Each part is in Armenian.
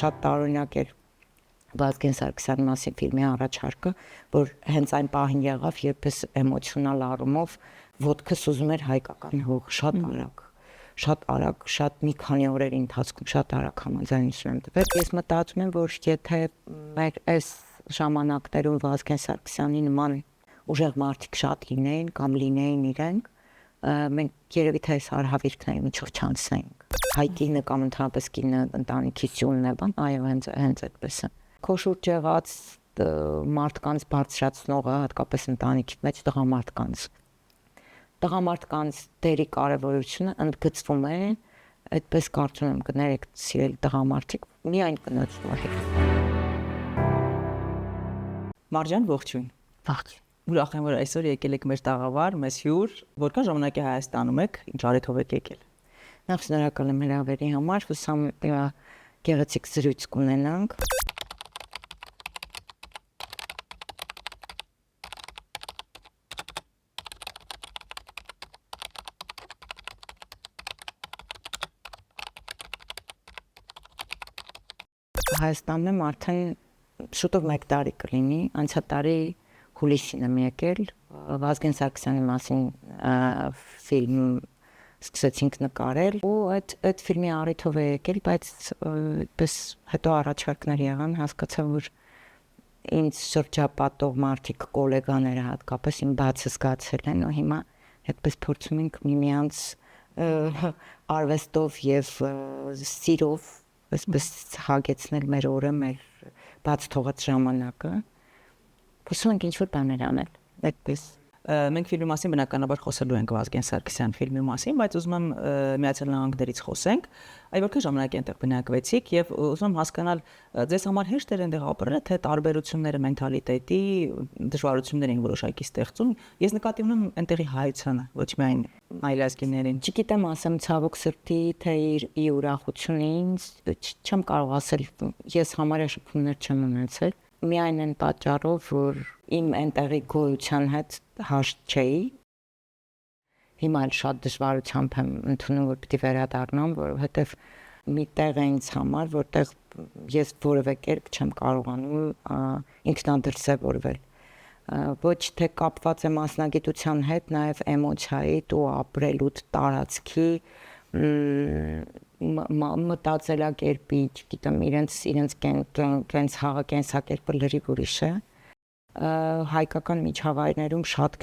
շատ տարօրինակ էր Վազգեն Սարգսյանի մասին ֆիլմի առաջարկը, որ հենց այն պահին եղավ, երբ ես էմոցիոնալ առումով ոտքս ուզում էր հայկական հող, շատ արագ, շատ մի քանի օրերի ընթացքում շատ արագ համաձայնություն եմ տվել։ Ես մտածում եմ, որ եթե մեր այս ժամանակներում Վազգեն Սարգսյանի նման ուժեղ մարդիկ շատ լինեին կամ լինեին իրենք, մենք երևի թե այս հարհավիրքների միջով չանցնեինք։ Հայ կինը կամ ընդհանրապես կինը ընտանիքի սյունն է, բան, այո, հենց այդպես է։ Քո շուրջ եղած մարդկանց բարձրացնողը, հատկապես ընտանիքի մեջ տղամարդկանց դերի կարևորությունը ընդգծվում է, այդպես կարծում եմ կներեք սիրելի տղամարդիկ, միայն կնոջ շնորհիվ։ Մարջան, ողջույն։ Ողջույն։ Ուրախ եմ, որ այսօր եկել եք մեր տաղավար, մեզ հյուր, որքան ժամանակ է Հայաստանում եք, ինչ առիթով եք եկել։ Նախ շնորհակալ եմ հրավերի համար, հուսամ գեղեցիկ զրույց կունենանք։ Հայաստանում եմ արդեն շուտով 1 տարի կլինի, անցյալ տարի հուլիսին եմ եկել, Վազգեն Սարգսյանի մասին ֆիլմ սկսեցինք նկարել ու այդ ֆիլմի առիթով է եկել, բայց այդպես հետո առաջարկներ եղան, հասկացա, որ ինձ շրջապատող մարդիկ, գոլեգաները հատկապես իմ բացը զգացել են ու հիմա այդպես փորձում ենք միմյանց արվեստով եւ սիրով այսպես հագեցնել մեր օրը, մեր բաց թողած ժամանակը, փորձում ենք ինչ-որ բաներ անել, այդպես։ Մենք ֆիլմի մասին բնականաբար խոսելու ենք Վազգեն Սարգսյան ֆիլմի մասին, բայց ուզում եմ Միացյալ Նահանգներից խոսենք, այ որքան ժամանակ այնտեղ բնակվեցիք եւ ուզում եմ հասկանալ ձեզ համար հեշտ էր այնտեղ ապրելը, թե տարբերությունները մենթալիտետի, դժվարություններ են որոշակի ստեղծում։ Ես նկատի ունեմ այնտեղի հայությանը, ոչ միայն այլազգիներին։ Չգիտեմ, ասեմ ցավոք սրտի, թե ի ուրախությունը ինձ չեմ կարող ասել, ես համարյա շփումներ չեմ ունեցել։ Միայն այն պատճառով, որ իմ այնտեղի գոյության հետ հաշտ չէի։ Հիմա էլ շատ դժվարությամբ եմ ընդունում, որ պիտի վերադառնամ, որովհետև մի տեղ է ինձ համար, որտեղ ես որևէ կերպ չեմ կարողանում ինքնադրսևորվել։ Ոչ թե կապված է մասնագիտության հետ, նաև էմոցիայի ու ապրելուց տարածքի մտածելակերպի, չգիտեմ, իրենց կենսակերպը լրիվ ուրիշ է։ Հայկական միջավայրներում շատ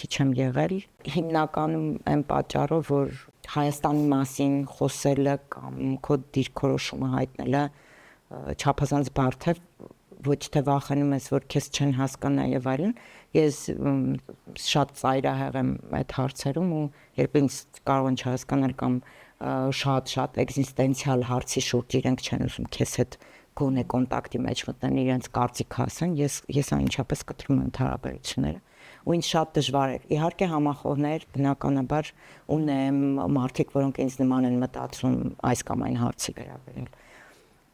քիչ եմ եղել, հիմնականում այն պատճառով, որ Հայաստանի մասին խոսելը կամ քո դիրքորոշումը հայտնելը չափազանց բարդ է, ոչ թե վախենում ես, որ քեզ չեն հասկանա եւ այլն։ Ես շատ ծայրահեղ եմ այդ հարցերում ու երբ ինձ կարող են չհասկանալ կամ շատ էգզիստենցիալ հարցի շուրջ իրենք չեն ուզում քեզ հետ գոնե կոնտակտի մեջ մտնեն, իրենց կարծիք ասեն, ես անչափես կտրում եմ հարաբերությունները ու ինձ շատ դժվար էր։ Իհարկե համախոհներ բնականաբար ունեմ, մարդիկ, որոնք ինձ նման են մտածում այս կամ այն հարցի վերաբերյալ,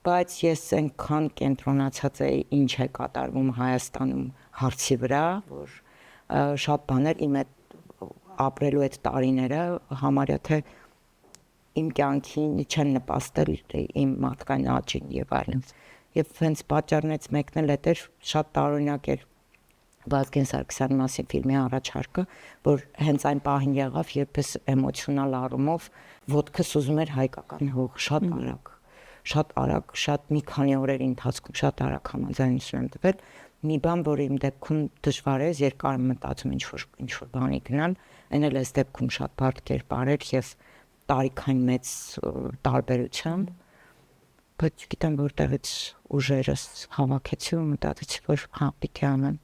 բայց ես այնքան կենտրոնացած էի ինչ է կատարվում Հայաստանում հարցի վրա, որ շատ բաներ իմ այդ ապրելու այդ տարիները համարյա թե իմ կյանքին չեն նպաստել իմ մարդկային աճին եւ այլն։ Եվ հենց պատճառներից մեկն էլ էր շատ տարօրինակ էր Վազգեն Սարգսյանի մասին ֆիլմի առաջարկը, որ հենց այն պահին եղավ, երբ ես էմոցիոնալ առումով ոտքս ուզում էր հայկական հող, շատ արագ, շատ մի քանի օրերի ընթացքում շատ արագ համաձայնություն եմ տվել։ Մի բան, որ իմ դեպքում դժվար է, երկար եմ մտածում ինչ-որ բանի գնալ, այն էլ այս դեպքում շատ բարդ կերպար էր եւ տարիքային մեծ տարբերությամբ, բայց չգիտեմ որտեղից ուժերս հավաքեցի ու մտածեցի, որ պիտի անեմ։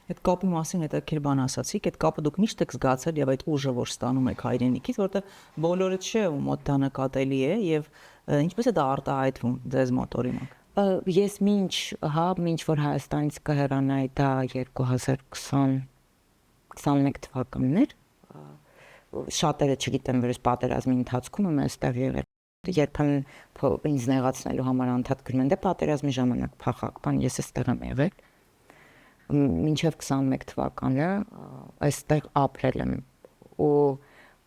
Այդ կապի մասին հետաքրքիր բան ասացիք, այդ կապը դուք միշտ եք զգացել եւ այդ ուժը, որ ստանում եք հայրենիքից, որտեղ բոլորը չէ ու մոտ դա նկատելի է եւ ինչպես է դա արտահայտվում ձեզ մոտ օրինակ։ Ես մինչ որ Հայաստանից կհեռանայի դա 2020-21 թվականներ, շատերը չգիտեն, որ ես պատերազմի ընթացքում եմ այստեղ եղել։ Երբեմն ինձ նեղացնելու համար անդադ գրում են, դե պատերազմի ժամանակ փախակ, բան ես այստեղ եմ եղել։ Մինչև 21 թվականը այստեղ ապրել եմ ու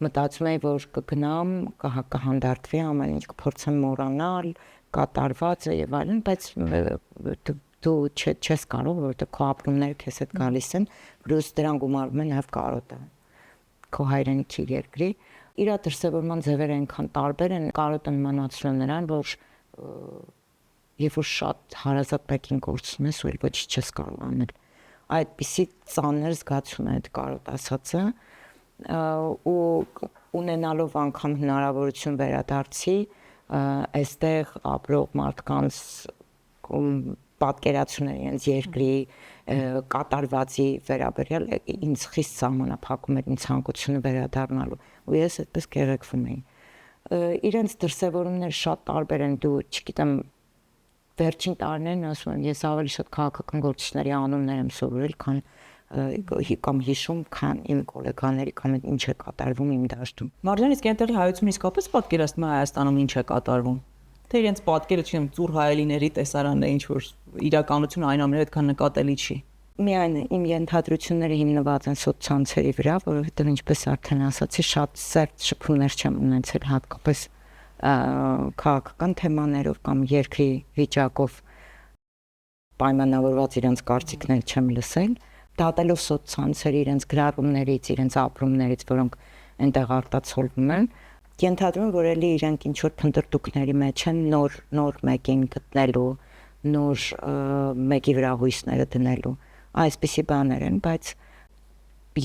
մտածում էի, որ կգնամ, կհանդարտվի ամեն ինչ, կփորձեմ մոռանալ, կատարված է եւ այլն, բայց դու չես կարող, որովհետեւ քո ապրումները քեզ հետ գալիս են, պլյուս դրան գումարվում է նաեւ կարոտը քո հայրենիքի երկրի։ Իր դրսևորման ձևերը այնքան տարբեր են, կարոտը նմանացնում է նրան, որ երբ որ շատ հարազատ մեկին գործում ես ու էլ ոչինչ չես կարող անել, այդպիսի ծանր զգացում է այդ կարոտ ասածը, ու ունենալով անգամ հնարավորություն վերադարձի այստեղ ապրող մարդկանց պատկերացումներ իրենց երկրի կատարվածի վերաբերյալ ինձ խիստ սահմանափակում էր ինձ ցանկությունը վերադառնալու, ու ես այդպես գեղեցկվում էի։ Իրենց դրսևորումները շատ տարբեր են, դու չգիտեմ, վերջին տարիներին ասում եմ, ես ավելի շատ քաղաքական գործիչների անուններ եմ սովորել, քան կամ հիշում, քան իմ գոլեգաների, կամ ինչ է կատարվում իմ դաշտում։ Մարջան, իսկ այնտեղի հայությունը իսկապես պատկերացնում է Հայաստանում ինչ է կատարվում։ Թե իրենց պատկերը, չեմ, ծուր հայելիների տեսարանն է, ինչ որ իրականությունը այնուամենայնիվ այդքան նկատելի չի։ Միայն իմ ենթադրությունները հիմնված են սոցցանցերի վրա, որովհետև ինչպես արդեն ասացի, շատ սերտ շփումներ չեմ ունեցել հատկապես քաղաքական թեմաներով կամ երկրի վիճակով պայմանավորված իրենց կարծիքներ չեմ լսել, դատելով սոցցանցերի իրենց գրառումներից, իրենց ապրումներից, որոնք այնտեղ արտացոլվում են, ենթադրում որ էլի իրենք ինչ որ փնտրտուքների մեջ են նոր մեկին գտնելու, նոր մեկի վրա հույսները դնելու, այսպիսի բաներ են, բայց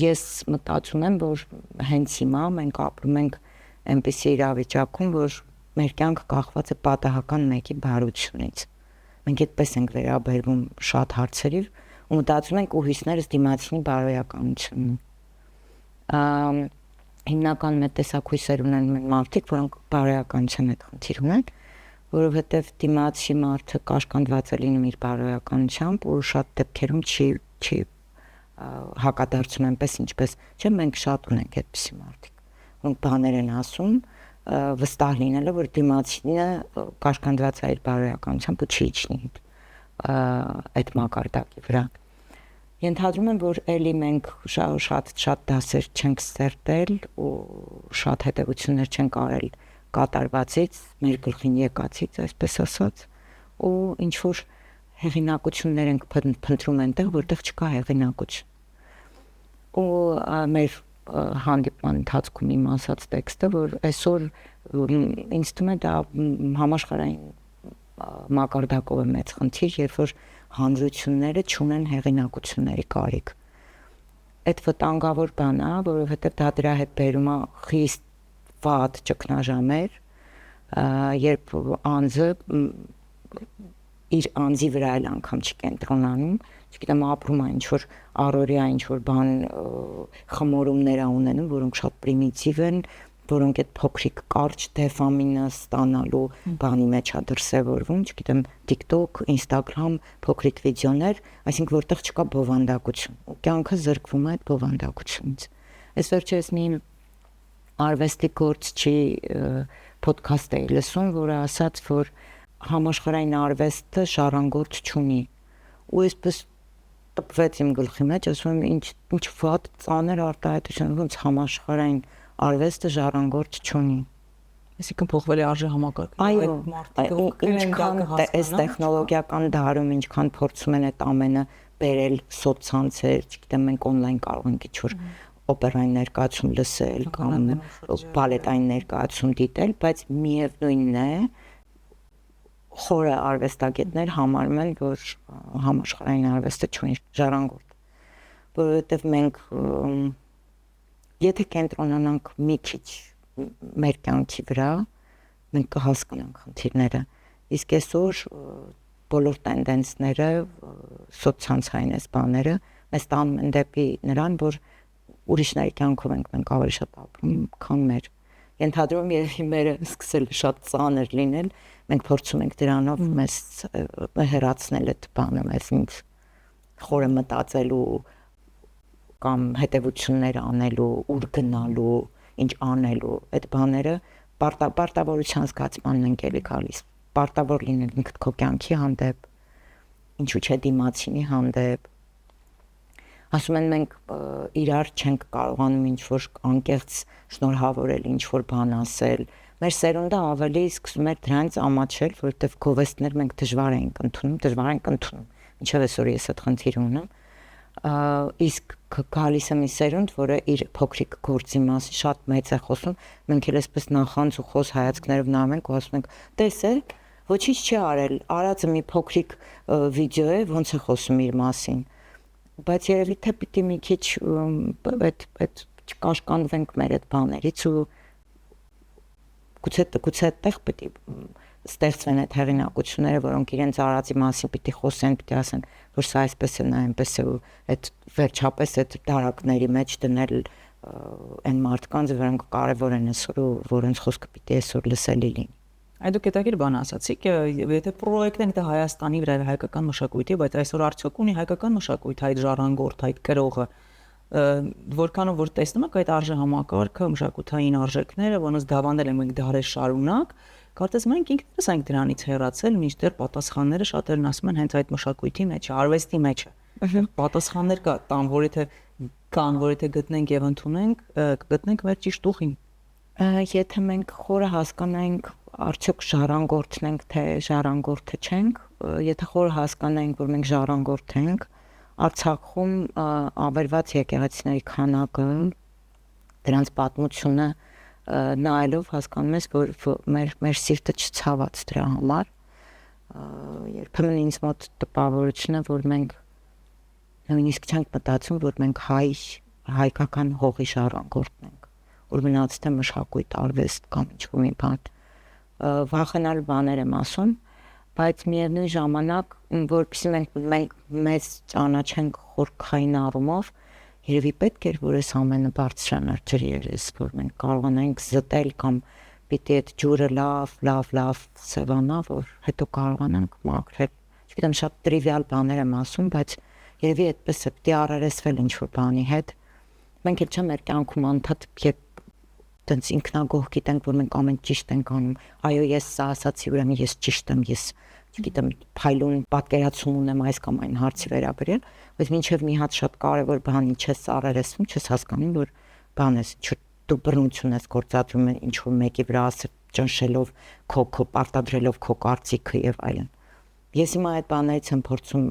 ես մտածում եմ, որ հենց հիմա մենք ապրում ենք այնպիսի իրավիճակում, որ մեր կյանքը կախված է պատահական մեկի բարությունից։ Մենք այդպես ենք վերաբերվում շատ հարցերի ու մտածում ենք ու հույսներս դիմացինի բարոյականությունն։ Հիմնականում այդ տեսակույսեր ունեն մարդիկ, որոնք բարոյականության հետ խնդիր ունեն, որովհետև դիմացի մարդը կաշկանդված է լինում իր բարոյականությամբ ու շատ դեպքերում չի հակադարձում այնպես ինչպես, չէ, մենք շատ ունենք այդպիսի մարդիկ, որոնք բաներ են ասում, վստահ լինելով, որ դիմացինը կաշկանդված է իր բարոյականությամբ ու չի իջնի այդ մակարդակի վրա։ Ենթադրում եմ, որ էլի մենք շատ դասեր չենք ստեղծել ու շատ հետևություններ չենք արել կատարվածից, մեր գլխին եկածից, այսպես ասած, ու ինչ որ հեղինակություններ ենք փնտրում այնտեղ, որտեղ չկա հեղինակություն։ Ու մեր հանդիպման ընթացքում իմ ասած տեքստը, որ այսօր ինձ թվում է դա համաշխարհային մակարդակով է մեծ խնդիր, երբ որ հանրությունները չունեն հեղինակությունների կարիք։ Այդ վտանգավոր բան է, որովհետև դա դրա հետ բերում է խիստ վատ ճգնաժամեր, երբ անձը իր անձի վրա էլ անգամ չկենտրոնանում, չգիտեմ, ապրում է ինչ որ առօրյա ինչ որ բան խմորումներ ունենում, որոնք շատ պրիմիտիվ են, որոնք այդ փոքրիկ կարճ դոֆամինը ստանալու բանի մեջ է դրսևորվում, չգիտեմ, TikTok, Instagram, փոքրիկ վիդեոներ, այսինքն որտեղ չկա բովանդակություն, ու կյանքը զրկվում է այդ բովանդակությունից։ Այս վերջերս մի արվեստի գործչի podcast էի լսում, որը ասաց, որ համաշխարհային արվեստը ժառանգորդ չունի, ու այսպես տպվեց իմ գլխի մեջ, ասում եմ, ինչ վատ ծանր արտահայտություն, ոնց համաշխարհային արվեստը ժառանգորդ չունի։ Այսինքն փոխվել է արժե համակարգը։ Այո, ինչքան այս տեխնոլոգիական դարում ինչքան փորձում են այդ ամենը բերել սոցցանցեր, չգիտեմ, մենք on-line կարող ենք ինչ-որ օպերային ներկայացում լսել կամ բալետային ներկայացում դիտել, բայց միևնույնն է, խորը արվեստագետներ համարում են, որ համաշխարհային արվեստը չունի ժառանգորդ, որովհետև մենք եթե կենտրոնանանք մի քիչ մեր կյանքի վրա, մենք կհասկանանք խնդիրները, իսկ այսօր բոլոր տենդենսները, սոցցանցային այս բաները մեզ տանում են դեպի նրան, որ ուրիշների կյանքով ենք մենք ավելի շատ ապրում, քան մեր։ Ենթադրում երևի մերը սկսել է շատ ծանր լինել, մենք փորձում ենք դրանով մեզ հեռացնել այդ բանը մեզնից, խորը մտածելու կամ հետևություններ անելու, ուր գնալու, ինչ անելու, այդ բաները պարտավորության զգացմանն են էլի գալիս, պարտավոր լինել ինքդ քո կյանքի հանդեպ, ինչու՞ չէ դիմացինի հանդեպ, ասում են մենք իրար չենք կարողանում ինչ-որ անկեղծ շնորհավորել, ինչ-որ բան ասել։ Մեր սերունդը ավելի սկսում էր դրանից ամաչել, որովհետև գովեստներ մենք դժվար ենք ընդունում, ինչև այսօր ես այդ խնդիրը ունեմ։ Իսկ գալիս է մի սերունդ, որը իր փոքրիկ գործի մասին շատ մեծ է խոսում, մենք էլ այսպես նախանձ ու խոս հայացքներով նայում ենք ու ասում ենք, տեսեք, ոչինչ չի արել, արածը մի փոքրիկ վիդեո է, ոնց է խոսում իր մասին։ Բայց երևի թե պիտի մի քիչ այդ կաշկանդվենք մեր այդ բաներից ու գուցե այդտեղ պիտի ստեղծվեն այդ հեղինակությունները, որոնք իրենց արածի մասին պիտի խոսեն, պիտի ասեն, որ սա այսպես է, նա այնպես է ու այդ վերջապես այդ դարակների մեջ դնել այն մարդկանց, որոնք կարևոր են այսօր ու որոնց խոսքը պիտի այսօր լսելի լինի։ Այդ դուք հետաքրքիր բան ասացիք, եթե պրոյեկտն է Հայաստանի վրա հայկական մշակույթի, բայց այսօր արդյոք ունի հայկական մշակույթ, այդ ժառանգորդ, այդ կրողը, որքանով որ տեսնում եք այդ արժեհամակարգը, մշակութային արժեքները, որոնց դավանել են մենք դարեր շարունակ, կարծես մենք ինքներս ենք դրանից հեռացել, մինչդեռ պատասխանները շատերն ասում են հենց այդ մշակույթի մեջ, արվեստի մեջ է։ Պատասխաններ կան, որ եթե գտնենք եւ ընդունենք, կգտնենք մեր ճիշտ ուղին։ Եթե մենք խորը հասկանանք, արդյոք ժառանգորդն ենք, թե ժառանգորդը չենք, եթե խորը հասկանանք, որ մենք ժառանգորդ ենք, Արցախում ավերված եկեղեցիների քանակը, դրանց պատմությունը նայելով հասկանում ես, որ մեր սիրտը չցաված դրա համար, երբեմն ինձ մոտ տպավորություն է, որ մենք նույնիսկ չենք մտածում, որ մենք հայկական հողի ժառանգորդն ենք, որ մնաց թե մշակույթ, արվեստ կամ ինչ-որ մի բան, վախենալ բաներ եմ ասում, բայց միևնույն ժամանակ, որպեսզի մենք մեզ ճանաչենք խորքային առումով, երևի պետք էր, որ այս ամենը բարձրանար ջրերես, որ մենք կարողանանք զտել կամ պիտի այդ ջուրը լավ սևանա, որ հետո կարողանանք մաքրել։ Չգիտեմ, շատ տրիվիալ բաներ եմ ասում, բայց երևի այդպես է, պիտի առերեսվել ինչ-որ բանի հետ։ Մենք էլ չեմ մեր կյանքում անդադ երբ տենց ինքնագոհ գիտենք, որ մենք ամեն ճիշտ ենք անում։ Այո, ես սա ասացի, ուրեմն ես ճիշտ եմ, ես չգիտեմ, փայլուն պատկերացում ունեմ այս կամ այն հարցի վերաբերյալ, բայց մինչև մի հատ շատ կարևոր բանի չես առերեսվում, չես հասկանում, որ բան ես, դու բռնություն ես գործադրում ինչ որ մեկի վրա ճնշելով, քո պարտադրելով քո կարծիքը եւ այլն։ Ես հիմա այդ բաներից եմ փորձում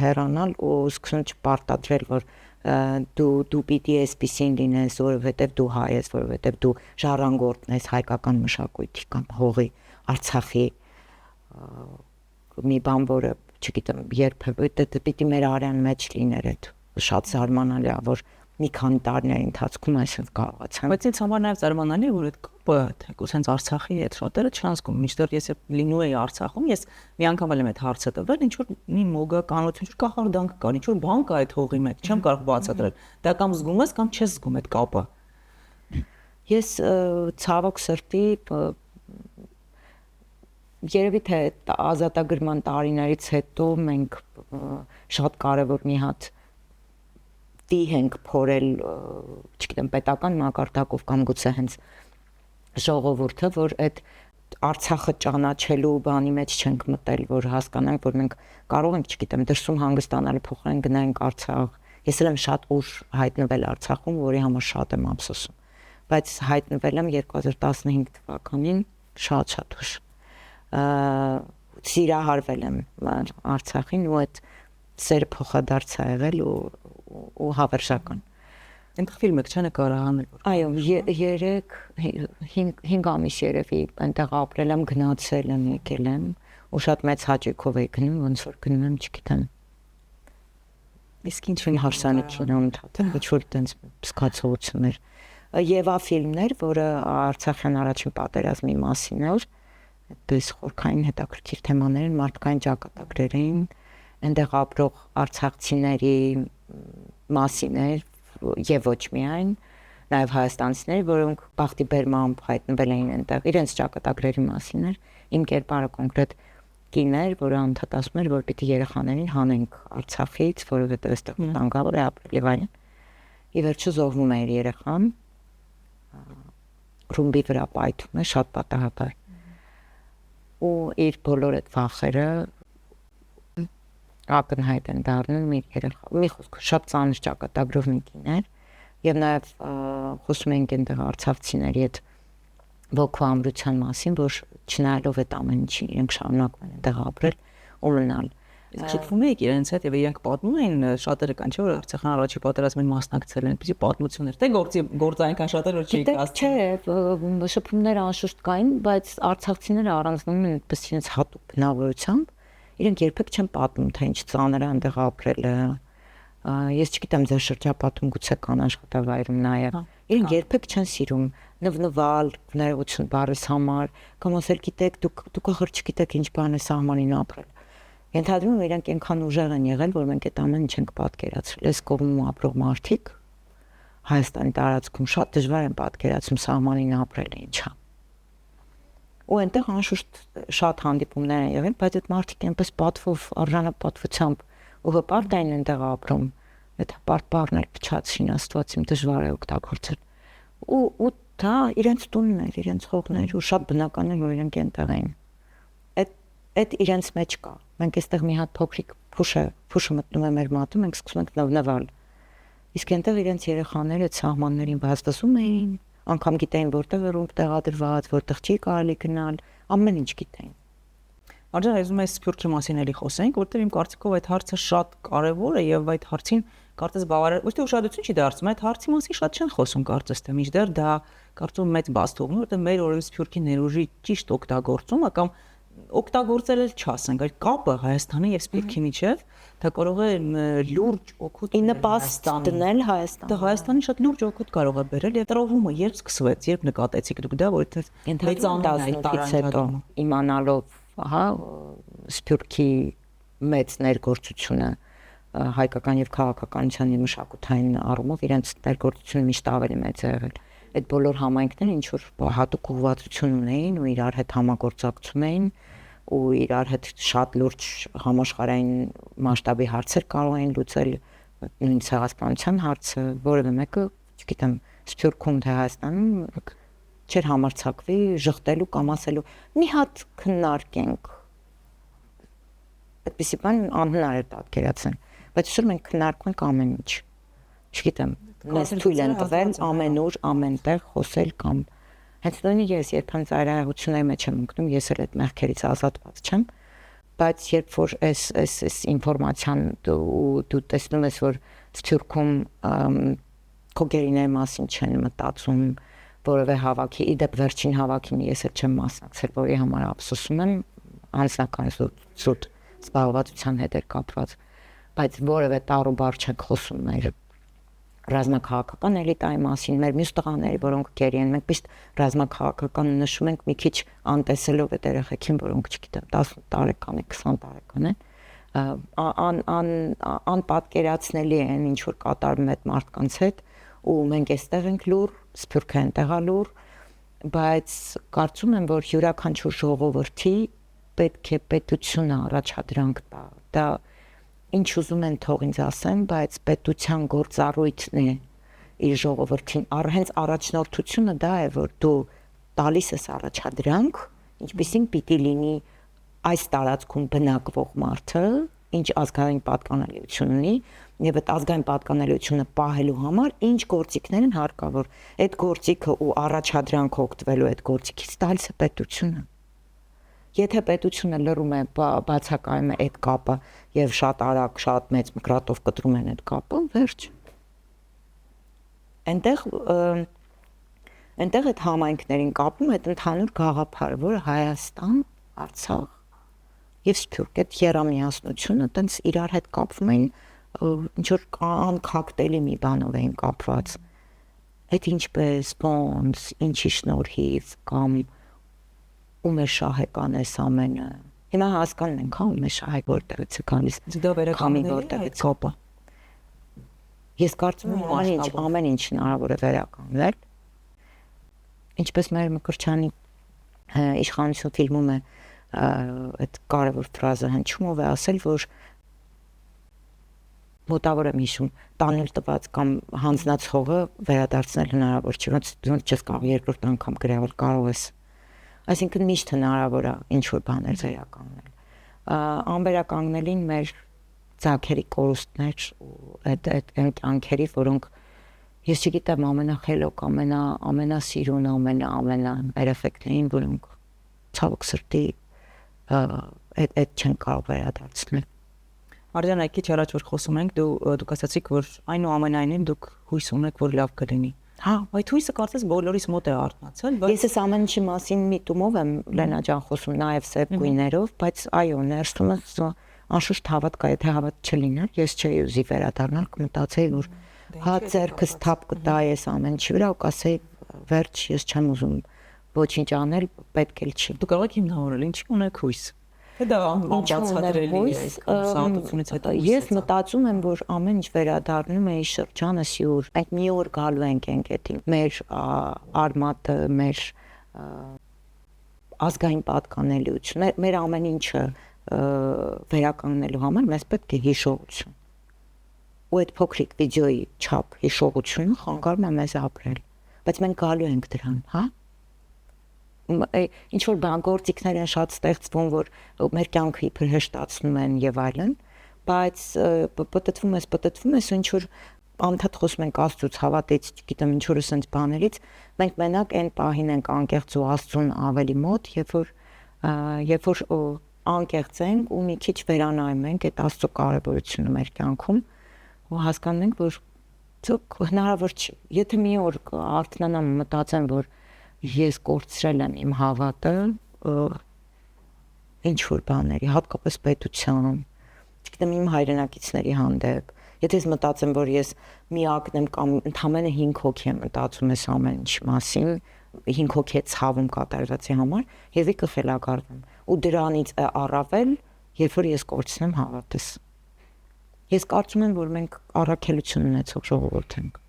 հեռանալ ու սկսում չպարտադրել, որ դու պիտի այսպեսին լինես, որովհետև դու հայ ես, որովհետև դու ժառանգորդն ես հայկական մշակույթի կամ հողի, Արցախի մի բան, որը չգիտեմ, երբևէ պիտի մեր արյան մեջ լիներ այդ շատ զարմանալի է, որ մի քանի տարիների ընթացքում այսպես կարողացան։ Բայց ինձ համար նաև զարմանալի է, որ այդ կապը թեկուզ հենց Արցախի հետ շատերը չեն զգում, մինչդեռ ես լինում էի Արցախում, ես մի անգամ էլ եմ այդ հարցը տվել, ինչ որ մի մոգականություն, ինչ որ կախարդանք կար, ինչ որ բան կա այդ հողի մեջ, չեմ կարող բացատրել։ Դա կամ զգում ես, կամ չես զգում այդ կապը։ Ես ցավոք սրտի երևի թե ազատագրման տարիներից հետո մենք շատ կարևոր մի հատ տիհ ենք փորել, չգիտեմ, պետական մակարդակով կամ գուցե հենց ժողովուրդը, որ այդ Արցախը ճանաչելու բանի մեջ չենք մտել, որ հասկանանք, որ մենք կարող ենք, չգիտեմ, դրսում հանգստանալու փոխարեն գնանք Արցախ։ Ես էլ եմ շատ ուշ հայտնվել Արցախում, որի համար շատ եմ ափսոսում։ Բայց հայտնվել եմ 2015 թվականին շատ ուշ։ Սիրահարվել եմ Արցախին ու այդ սերը փոխադարձ է եղել ու հավերժական։ Այնտեղ ֆիլմը չէ նկարահանել։ Այո, 5 ամիս երևի այնտեղ ապրել եմ, գնացել եմ, եկել եմ ու շատ մեծ հաճույքով էի գնում, ոնց որ գնում եմ, չգիտեմ։ Իսկ ինչ-որ հարսանիքին անդադար, ոչ որ տենց զգացողություններ։ Եվա ֆիլմներ, որը Արցախյան առաջին պատերազմի մասին էր, այդպես խորքային հետաքրքիր թեմաներ են, մարդկային ճակատագրեր էին, այնտեղ ապրող արցախցիների մասին էր եւ ոչ միայն, նաեւ հայաստանցիներ, որոնք բախտի բերմամբ հայտնվել էին այնտեղ, իրենց ճակատագրերի մասին էր, իմ կերպարը կոնկրետ կիներ, որը անդադ ասում էր, որ պիտի երեխաներին հանենք Արցախից, որովհետեւ այստեղ վտանգավոր է ապրել եւ այլն։ Ի վերջո զոհվում է իր երեխան, ռումբի վրա պայթում է շատ պատահաբար։ Ու իր բոլոր այդ վախերը ակնհայտ են դառնում մի խոսք շատ ծանր ճակատագրով մի կին էր եւ նաեւ խոսում ենք այնտեղ արցախցիների հետ ոգու ամրության մասին, որ չնայելով այդ ամեն ինչին իրենք շարունակում են այնտեղ ապրել ու մնալ։ Շփվում եք իրենց հետ եւ իրանք պատմում են շատերը կան չէ որ Արցախյան առաջի պատերազմին մասնակցել են, պիտի պատմություններ, թե գործ այնքան շատեր որ չի կասում։ Չէ, շփումները անշուշտ կային, բայց արցախցիները առանձնանում են այդպես իրենց հատուկ բնավորությամբ, իրենք երբեք չեն պատմում, թե ինչ ծանր է այնտեղ ապրելը։ Ես չգիտեմ, ձեր շրջապատում գուցե կան աշխատավայրում նաեւ։ Իրենք երբեք չեն սիրում նվնվալ, ներողություն բարես համար, կամ ասել գիտեք, դուք ախր չգիտեք ինչ բան է սահմանին ապրել։ Ենթադրում եմ իրենք այնքան ուժեղ են եղել, որ մենք այդ ամեն ինչ ենք պատկերացրել։ Այս կողմում ապրող մարդիկ Հայաստանի տարածքում շատ դժվար են պատկերացում սահմանին ապրելը ինչա։ Ու այնտեղ անշուշտ շատ հանդիպումներ են եղել, բայց այդ մարդիկ այնպես պատվով, արժանապատվությամբ ու հպարտ են այնտեղ ապրում։ Այդ հպարտ բառն էլ փչացին, Աստված իմ դժվար է օգտագործել։ Ու դա իրենց տունն էր, իրենց հողն էր ու շատ բնական է, որ իրենք այնտեղ էին։ Այդ իրենց մեջ կա։ Մենք այստեղ մի հատ փոքրիկ փուշը մտնում է մեր մատում, մենք սկսում ենք նվնվալ։ Իսկ այնտեղ իրենց երեխաները սահմաններին վազվզում էին, անգամ գիտեին որտեղ է ռումբ տեղադրված, որտեղ չի կարելի գնալ, ամեն ինչ գիտեին։ Աջան այզում ես Սփյուռքի մասին էլի խոսենք, որտեղ իմ կարծիքով այդ հարցը շատ կարևոր է եւ այդ հարցին կարծես բավարար ոչ թե ուշադրություն չի դարձնում, այդ հարցի մասին շատ չեն խոսում կարծես թե մինչդեռ դա կարծում մեծ բաց թողնում, որտեղ մեր օրերս Սփյուռքի ներուժի ճիշտ օգտագործումը կամ օգտագործել էլ չասենք, այդ կապը Հայաստանի եւ Սփյուռքի միջեւ դա կարող է լուրջ օգուտ նպաստ դնել Հայաստան։ Դա Հայաստանի շատ լուրջ օգուտ կարող է բերել եւ տրոհումը երբ սկսվեց, երբ նկատեցիք դուք դա, որովհետեւ մեծանալից հետո իմանալով, ահա, Սփյուռքի մեծ ներգործությունը հայկական եւ քաղաքականության եւ մշակութային առումով իրենց ներգործությունը միշտ ավելի մեծ է եղել։ Այդ բոլոր համայնքները ինչ որ հատուկ ուղղվածություն ունեին ու իրար հետ համագործակցում էին ու իրար հետ շատ լուրջ համաշխարհային մասշտաբի հարցեր կարող էին լուծել, նույն ցեղասպանության հարցը, որևէ մեկը, չգիտեմ, Սփյուռքում թե Հայաստանում չէր համարձակվի ժխտելու կամ ասելու մի հատ քննարկենք։ Այդպիսի բան անհնար է պատկերացնել, բայց ուսում ենք քննարկում ենք ամեն ինչ։ Չգիտեմ, մեզ թույլ են տվել ամենուր, ամենտեղ խոսել կամ հենց նույնիսկ ես երբան ծայրահեղությունների մեջ եմ ընկնում, ես էլ այդ մեղքերից ազատված չեմ, բայց երբ որ այս ինֆորմացիան դու տեսնում ես, որ Սփյուռքում քո գերիների մասին չեն մտածում, որևէ հավաքի, իդեպ վերջին հավաքին ես էլ չեմ մասնակցել, որի համար ափսոսում եմ, անձնական զուտ զբաղվածության հետ էր կապված, բայց որևէ տարուբար չենք խոսում մեր ռազմաքաղաքական էլիտայի մասին, մեր մյուս տղաների, որոնք գերի են, մենք միշտ ռազմաքաղաքական նշում ենք մի քիչ անտեսելով այդ երեխեքին, որոնք չգիտեմ 10 տարեկան են, 20 տարեկան են, անպատկերացնելի են ինչ որ կատարում այդ մարդկանց հետ ու մենք այստեղ ենք լուր, Սփյուռքը այնտեղ է լուր, բայց կարծում եմ, որ յուրաքանչյուր ժողովրդի պետք է պետությունը առաջադրանք տա։ Դա ինչ ուզում են թող ինձ ասեն, բայց պետության գործառույթն է իր ժողովրդին, հենց առաջնորդությունը դա է, որ դու տալիս ես առաջադրանք, ինչպեսին պիտի լինի այս տարածքում բնակվող մարդը, ինչ ազգային պատկանելիություն ունի, եւ այդ ազգային պատկանելիությունը պահելու համար ինչ գործիքներ են հարկավոր։ Այդ գործիքը ու առաջադրանքը օգտվելու այդ գործիքից տալիս է պետությունը։ Եթե պետությունը լռում է, բացակայում է այդ կապը եւ շատ արագ, շատ մեծ մկրատով կտրում են այդ կապը, վերջ։ Այնտեղ այդ համայնքներին կապում այդ ընդհանուր գաղափարը, որը Հայաստան, Արցախ եւ Սփյուռք այդ երամիասնությունը տենց իրար հետ կապվում էին, ինչ որ անքակտելի մի բանով էին կապված։ Այդ ինչպես, ոնց, ինչի շնորհիվ կամ ում է շահեկան էս ամենը։ Հիմա հասկանում ենք, հա, ում է շահեք որտեղից է գալիս։ Դա վերականգնելի է այդ կապը։ Ես կարծում եմ ամեն ինչ հնարավոր է վերականգնել։ Ինչպես մեր Մկրտչյանի իշխանություն ֆիլմում է այդ կարևոր ֆրազը հնչում է ասել, որ մոտավոր եմ հիշում, տանել տված կամ հանձնած հողը վերադարձնել հնարավոր չէ, ոնց չես կարող երկրորդ անգամ գրավել, կարող ես։ Այսինքն միշտ հնարավոր է ինչ որ բաներ վերականգնել։ Անվերականգնելին մեր ծակերի կորուստներ ու այդ կյանքերի, որոնք ես չգիտեմ ամենախելոք, ամենասիրուն, ամենաերեֆեկտային, որոնք ցավոք սրտի այդ չեն կարող վերադարձնել։ Մարիանա, քիչ առաջ որ խոսում ենք, դուք ասացիք, որ այնուամենայնիվ դուք հույս ունեք, որ լավ կլինի։ Հա, այդ հույսը կարծես բոլորիս մոտ է արտնացել, բայց ես այս ամեն ինչի մասին միտումով եմ Լենա ջան խոսում, նաև սև գույներով, բայց այո, ներսումս անշուշտ հավատ կա, եթե հավատ չլիներ, ես չէի ուզի վերադառնալ, կմտածեի, որ հա ձեռքս թափ կտայի այս ամեն ինչի վրա ու կասեի, վերջ, ես չեմ ուզում ոչինչ անել, պետք էլ չի։ դու կարող եք հիմնավորել, ինչի ունեք հույս։ Թե դա անբացատրելի է, սահմանությունից հետո։ Ես մտածում եմ, որ ամեն ինչ վերադառնում է շրջանս յուր։ Այդ մի օր գալու ենք այնքետին։ Մեր արմատը, մեր ազգային պատկանելիությունը, մեր ամեն ինչը վերականգնելու համար մեզ պետք է հիշողություն։ Ու այդ փոքրիկ վիդեոյի չափ հիշողությունը խանգարում է մեզ ապրել։ Բայց մենք գալու ենք դրան, հա։ Ինչ որ բան գործիքներ են շատ ստեղծվում, որ մեր կյանքը իբր հեշտացնում են եւ այլն, բայց պատտվում ես ինչ որ անդադ խոսում ենք Աստծուց, հավատից, գիտեմ ինչ որ sense բաներից, մենք մենակ այն պահին ենք անկեղծ ու Աստծուն ավելի մոտ, երբ որ անկեղծ ենք ու մի քիչ վերանայում ենք այդ Աստծո կարևորությունը մեր կյանքում ու հասկանում ենք, որ հնարավոր չէ, եթե մի օր արթնանամ ու մտածեմ, որ ես կորցրել եմ իմ հավատը ինչ որ բաների, հատկապես պետության, չգիտեմ իմ հայրենակիցների հանդեպ, եթե ես մտածեմ, որ ես միակն եմ կամ ընդամենը 5 հոգի եմ մտածում ես ամեն ինչ մասին, 5 հոգի է ցավում կատարվածի համար, եւի կխելագարվեմ։ Ու դրանից առավել, երբ որ ես կորցնեմ հավատս։ Ես կարծում եմ, որ մենք առաքելություն ունեցող ժողովուրդ ենք։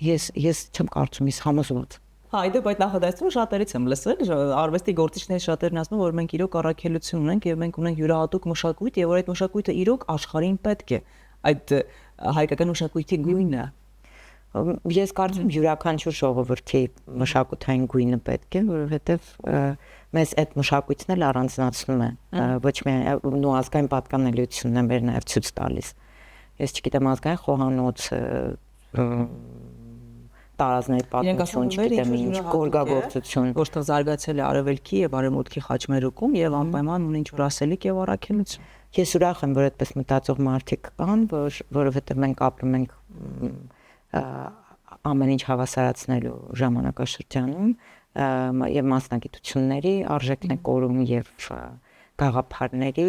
Ես չեմ կարծում, ես համոզված։ Հա, այդպես այդ նախադասությունը շատերից եմ լսել, արվեստի գործիչների շատերն ասում, որ մենք իրոք առաքելություն ունենք եւ մենք ունենք յուրահատուկ մշակույթ եւ որ այդ մշակույթը իրոք աշխարհին պետք է։ Այդ հայկական մշակույթի գույնը։ Ես կարծում եմ յուրաքանչյուր ժողովրդի մշակութային գույնը պետք է, որովհետեւ մեզ այդ մշակույթն էլ առանձնացնում է, ոչ միայն նո ազգային պատկանելիությունն է մեր նաեւ ցույց տալիս։ Ես չգիտեմ ազգային խոհանոցը տարազների պատմություն, չգիտեմ ինչ գորգագործություն, որտեղ զարգացել է արևելքի եւ արևմուտքի խաչմերուկում եւ անպայման ունի ինչ որ ասելիք եւ առաքելություն։ Ես ուրախ եմ, որ այդպես մտածող մարդիկ կան, որովհետեւ մենք ապրում ենք ամեն ինչ հավասարացնելու ժամանակաշրջանում եւ մասնագիտությունների արժեքն է կորում եւ գաղափարների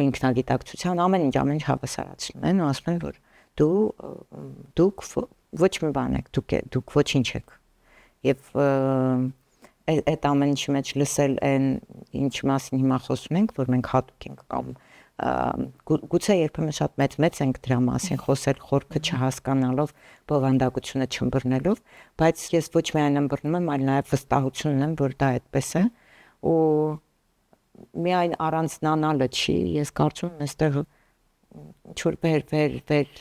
ինքնագիտակցության ամեն ինչ հավասարացնում են ու ասում են, որ դուք ոչ մի բան եք, դուք ոչինչ եք։ Եվ այդ ամեն ինչի մեջ լսել այն ինչ մասին հիմա խոսում ենք, որ մենք հատուկ ենք կամ գուցե երբեմն շատ մեծ ենք դրա մասին խոսել, խորքը չհասկանալով, բովանդակությունը չըմբռնելով, բայց ես ոչ միայն ըմբռնում եմ, այլ նաև վստահություն ունեմ, որ դա այդպես է ու միայն առանձնանալը չի, ես կարծում եմ այստեղ ինչ որ վեր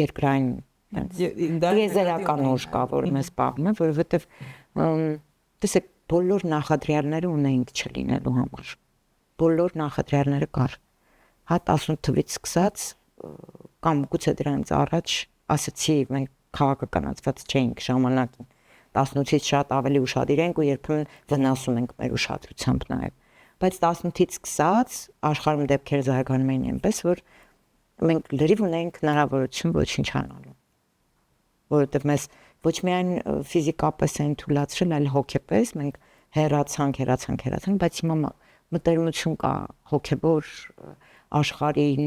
երկրային եզերական ուժ կա, որ մեզ պահում է, որովհետև տեսեք բոլոր նախադրյալները ունեինք չլինելու համար։ Բոլոր նախադրյալները կար։ Հա 18 թվից սկսած կամ գուցե դրանից առաջ ասացի մենք քաղաքականացված չէինք ժամանակին 18-ից շատ ավելի ուշադիր ենք ու երբեմն վնասում ենք մեր ուշադրությամբ նաև։ Բայց 18-ից սկսած աշխարհում դեպքեր զարգանում էին այնպես, որ մենք լրիվ ունենք հնարավորություն ոչինչ անելու։ Որովհետև մեզ ոչ միայն ֆիզիկապես են թույլատրել, այլ հոգեպես մենք հեռացանք, բայց հիմա մտերմություն կա հոգեբոր աշխարհին,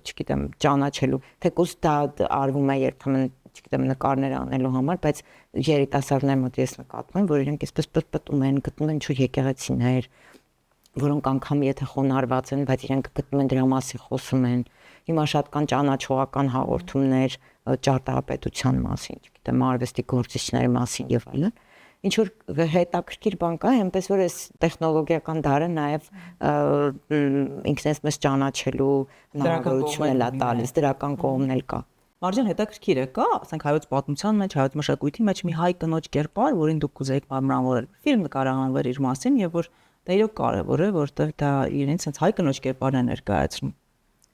չգիտեմ, ճանաչելու, թեկուզ դա արվում է երբեմն, չգիտեմ, նկարներ անելու համար, բայց երիտասարդների մոտ ես նկատում եմ, որ իրենք այսպես պտպտում են, գտնում են ինչ-որ եկեղեցիներ, որոնք անգամ եթե խոնարհված են, բայց իրենք գտնում են դրա մասին խոսում են։ Հիմա շատ կան ճանաչողական հաղորդումներ ճարտարապետության մասին, չգիտեմ, արվեստի գործիչների մասին եւ այլն։ Ինչ որ հետաքրքիր բան կա, այնպես որ այս տեխնոլոգիական դարը նաև ինքնես մեզ ճանաչելու հնարավորություն է տալիս, դրական կողմն էլ կա։ Մարջան, հետաքրքիր է, կա, ասենք հայոց պատմության մեջ, հայոց մշակույթի մեջ մի հայ կնոջ կերպար, որին դուք կուզեիք մարմնավորել։ Ֆիլմ նկարահանվել իր մասին եւ որ դա իրոք կարեւոր է, որտեղ դա իրենց հենց հայ կնոջ կերպարն է ներկայացնում։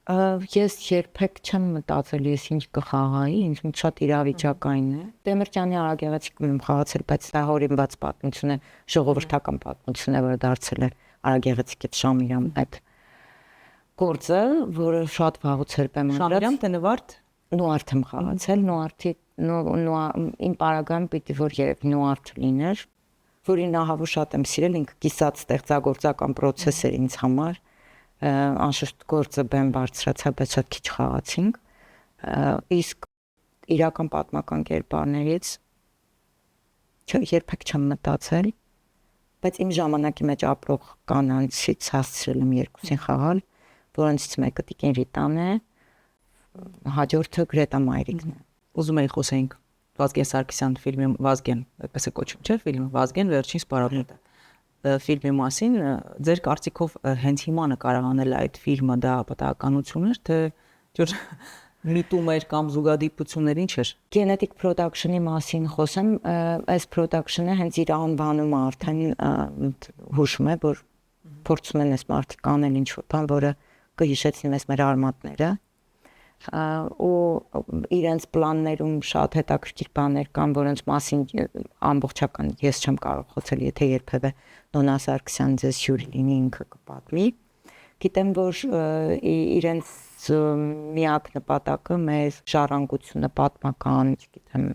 Ես երբեք չեմ մտածել ես ինչ կխաղայի, ինձ մոտ շատ իրավիճակային է։ Դեմիրճյանի Արագեղեցիկ եմ խաղացել, բայց դա հորինված պատմություն է, ժողովրդական պատմություն է, որը դարձել է Արագեղեցիկի Շամիրամ այդ գործը, որը շատ վաղուց էր բեմադրած։ Շամիրամ թե Նուարդ։ Նուարդ եմ խաղացել, Նուարդի իմ պարագայում պիտի որ երևի Նուարդ լիներ, որի նահավու շատ եմ սիրել, ինքը կիսած ստեղծագործական process էր ինձ համար, անշուշտ գործը բեմ բարձրացավ, բայց շատ քիչ խաղացինք, իսկ իրական պատմական կերպարներից երբեք չեմ մտածել, բայց իմ ժամանակի մեջ ապրող կանանցից հասցրել եմ երկուսին խաղալ, որոնցից մեկը Տիկին Ռիտան է, հաջորդը Գրետա Մայրիկն է։ Ուզում էի խոսենք Վազգեն Սարգսյան ֆիլմի Վազգեն, այդպես է կոչվում, չէ՞, ֆիլմը Վազգեն վերջին սպառողները։ Ֆիլմի մասին ձեր կարծիքով հենց հիմա նկարահանել այդ ֆիլմը դա պատահականություն էր, թե ջուր միտում էր կամ զուգադիպություններ ինչ էր։ Genetic production-ի մասին խոսեմ, այս production-ը հենց իր անվանումը արդեն հուշում է, որ փորձում են այս մարդիկ անել ինչ-որ բան, որը կհիշեցնի մեզ մեր արմատները, ու իրենց պլաններում շատ հետաքրքիր բաներ կան, որոնց մասին ամբողջական ես չեմ կարող խոսել, եթե երբևէ Նոնա Սարգսյան ձեզ հյուր լինի ինքը կպատմի։ Գիտեմ, որ իրենց միակ նպատակը մեր ժառանգությունը պատմական, չգիտեմ,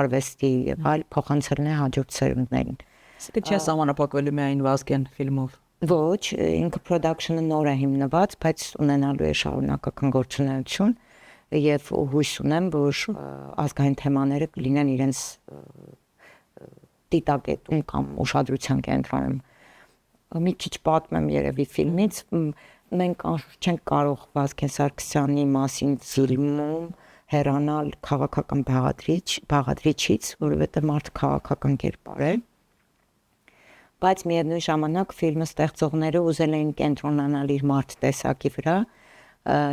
արվեստի եւ այլ փոխանցելն է հաջորդ սերունդներին։ Իսկ չի սահմանափակվելու միայն Վազգեն ֆիլմով։ Ոչ, ինքը production-ը նոր է հիմնված, բայց ունենալու է շարունակական գործունեություն եւ հույս ունեմ, որ ազգային թեմաները կլինեն իրենց դիտակետում կամ ուշադրության կենտրոնում։ Մի քիչ պատմեմ երևի ֆիլմից, մենք անշուշտ չենք կարող Վազգեն Սարգսյանի մասին զրմում հեռանալ քաղաքական բաղադրիչից, որովհետեւ մարդը քաղաքական կերպար է։ Բայց միևնույն ժամանակ ֆիլմը ստեղծողները ուզել էին կենտրոնանալ իր մարդ տեսակի վրա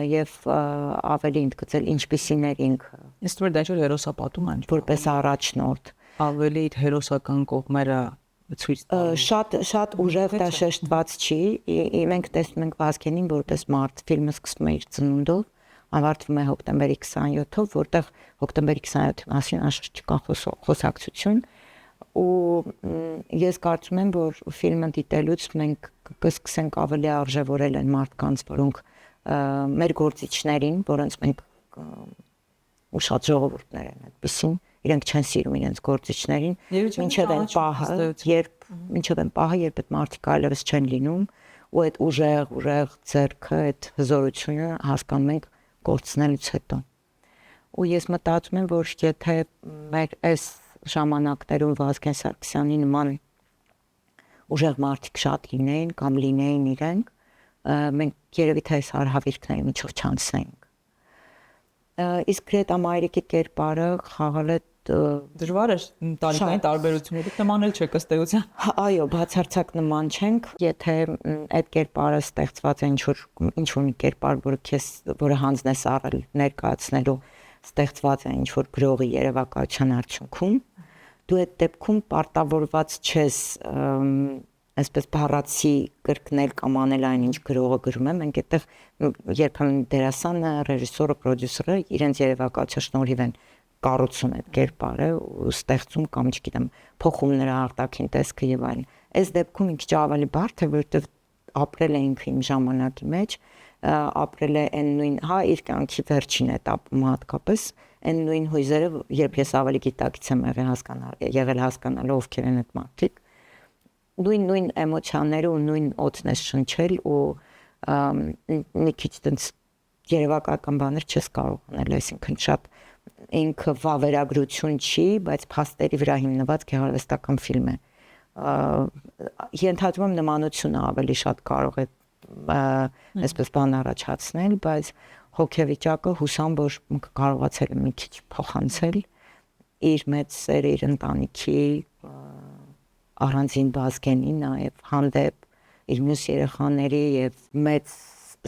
եւ ավելի ընդգծել ինչպիսին էր ինքը։ Իսկ որ դա չէ հերոսապատում այն որպես առաջնորդ ավելի իր հերոսական կողմերը ցույց տալու։ Շատ ուժեղ դա շեշտված չի, մենք տեսնում ենք Վազգենին որպես մարդ, ֆիլմը սկսվում է իր ծնունդով, ավարտվում է հոկտեմբերի 27-ով, որտեղ հոկտեմբերի 27-ի մասին անշուշտ չկա խոսակցություն, ու ես կարծում եմ, որ ֆիլմը դիտելուց մենք կսկսենք ավելի արժևորել այն մարդկանց, որոնք մեր գործիչներին, որոնց մենք ու շատ ժողովուրդներ են այդպեսին, իրենք չեն սիրում իրենց գործիչներին, մինչև այն պահը, երբ այդ մարդիկ այլևս չեն լինում, ու այդ ուժեղ ձեռքը, այդ հզորությունը հասկանում ենք կորցնելուց հետո։ Ու ես մտածում եմ, որ եթե մեր այս ժամանակներում Վազգեն Սարգսյանի նման ուժեղ մարդիկ շատ լինեին կամ լինեին իրենք, մենք երևի թե այս հարհավիրքների միջով չանցնենք։ Իսկ Գրետա Մայրիկի կերպարը խաղալը դժվար է տարիքային տարբերությունների նման էլ չէ ըստ էության։ Այո, բացարձակ նման չենք, եթե այդ կերպարը ստեղծված է ինչ-որ մի կերպար, որը հանձնես առել ներկայացնելու ստեղծված է ինչ-որ գրողի երևակայության արդյունքում, դու այդ դեպքում պարտավորված չես այսպես բառացի կրկնել կամ անել այն ինչ գրողը գրում է, մենք այդտեղ երբեմն դերասանը, ռեժիսորը, պրոդյուսերը իրենց երևակայության շնորհիվ են կառուցում այդ կերպարը ու ստեղծում կամ չգիտեմ փոխում նրա արտաքին տեսքը եւ այլն։ Այս դեպքում մի քիչ ավելի բարդ է, որովհետեւ ապրել է ինքը իմ ժամանակի մեջ, ապրել է այն նույն, հա, իր կյանքի վերջին этаպում հատկապես այն նույն հույզերը, երբ ես ավելի գիտակից եմ եղել հասկանալու ովքեր են այդ մարդիկ, նույն էմոցիաները ու նույն օդն է շնչել ու մի քիչ տենց երևակայական բաներ չես կարող անել, այսինքն շատ ինքը վավերագրություն չի, բայց փաստերի վրա հիմնված գեղարվեստական ֆիլմ է։ Ենթադրում եմ նմանությունը ավելի շատ կարող է այսպես բան առաջացնել, բայց հոգեվիճակը հուսամ, որ կարողացել է մի քիչ փոխանցել իր մեծ սերը իր ընտանիքի առանձին Վազգենի, նաև հանդեպ իր մյուս երեխաների եւ մեծ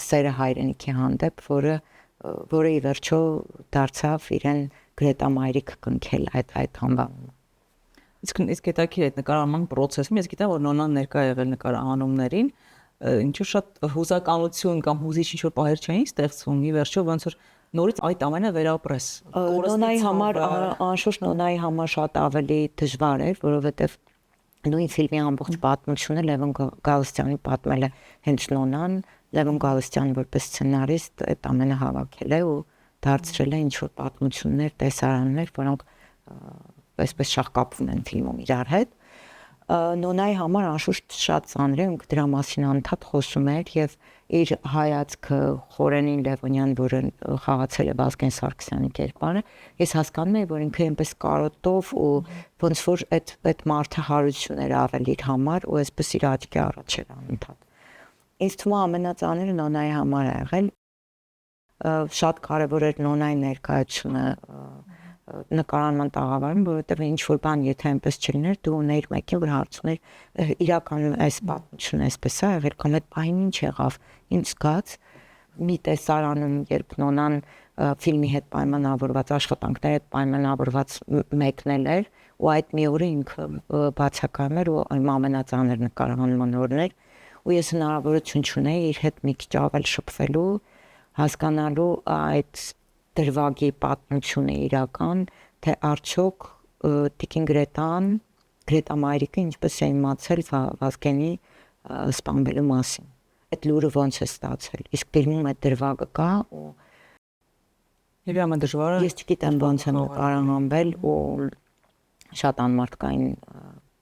սերը հայրենիքի հանդեպ, որը ի վերջո դարձավ իրեն Գրետա Մայրիկ կնքել այդ անվանումը։ Իսկ հետաքրիր այդ նկարահանման process-ում ես գիտեմ, որ Նոնան ներկա եղել նկարահանումներին, ինչու շատ հուզականություն կամ հուզիչ ինչ-որ պահեր չէին ստեղծվում, ի վերջո ոնց որ նորից այդ ամենը վերապրես։ Նոնայի համար անշուշտ Նոնայի համար շատ ավելի դժվար էր, որովհետև նույն ֆիլմի ամբողջ պատմությունը Լևոն Գալստյանի պատմել է հենց Նոնան, Լևոն Գալստյանը որպես սցենարիստ այդ ամենը հավաքել է ու դարձրել է ինչ-որ պատմություններ, տեսարաններ, որոնք այսպես շահկապվում են ֆիլմում իրար հետ։ Նոնայի համար անշուշտ շատ ծանր է, դրա մասին անդադ խոսում էր եւ իր հայացքը Խորենին Լևոնյան, որը խաղացել է Վազգեն Սարգսյանի կերպարը, ես հասկանում եմ, որ ինքը այնպես կարոտով ու ոնց որ այդ մարդը հարություն էր ավել իր համար ու այսպես իր աչքի առաջ էր անդադ։ Ինձ թվում է ամենածանրը Նոնայի համար է եղել, շատ կարևոր էր Նոնայի ներկայությունը նկարանման տաղավարում, որովհետև ինչ որ բան եթե այնպես չլիներ, դու ունեիր մեկին, որ հարցում էր իրականում այս պատմությունը այսպես է եղել, կամ այդ բանը ինչ եղավ, ինչ զգաց մի տեսարանում, երբ Նոնան ֆիլմի հետ պայմանավորված աշխատանքների հետ պայմանավորված մեկնել էր, ու այդ մի օրը ինքը բացակայում էր ու իմ ամենածանր նկարահանման օրն էր, ու ես հնարավորություն չունեի իր հետ մի քիչ ավել շփվելու, հասկանալու այդ դրվագի պատմությունը իրական, թե արդյոք Տիկին Գրետա Մայրիկը ինչպես է իմացել Վազգենի սպանվելու մասին։ Այդ լուրը ոնց է ստացել։ Իսկ ֆիլմում այդ դրվագը կա ու Եվ ամեն դժվարը ես չգիտեմ ոնց եմ նկարահանվել ու շատ անմարդկային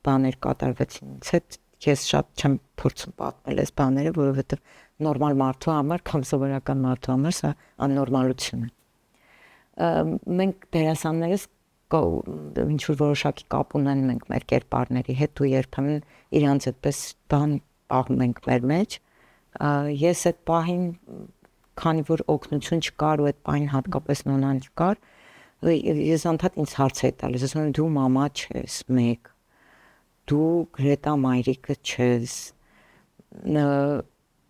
բաներ կատարվեցին ինձ հետ։ Ես շատ չեմ փորձում պատմել այս բաները, որովհետև նորմալ մարդու համար կամ սովորական մարդու համար սա աննորմալություն է։ Մենք դերասաններս ինչ որ որոշակի կապ ունեն մենք մեր կերպարների հետ ու երբեմն իրանց այդպես բան պահում ենք մեր մեջ։ Ես այդ պահին, քանի որ օգնություն չկար ու այդ պահին հատկապես Նոնան չկար, ես անդադ ինձ հարց էի տալիս, ասում եմ դու մամա չես մեկ, դու Գրետա Մայրիկը չես,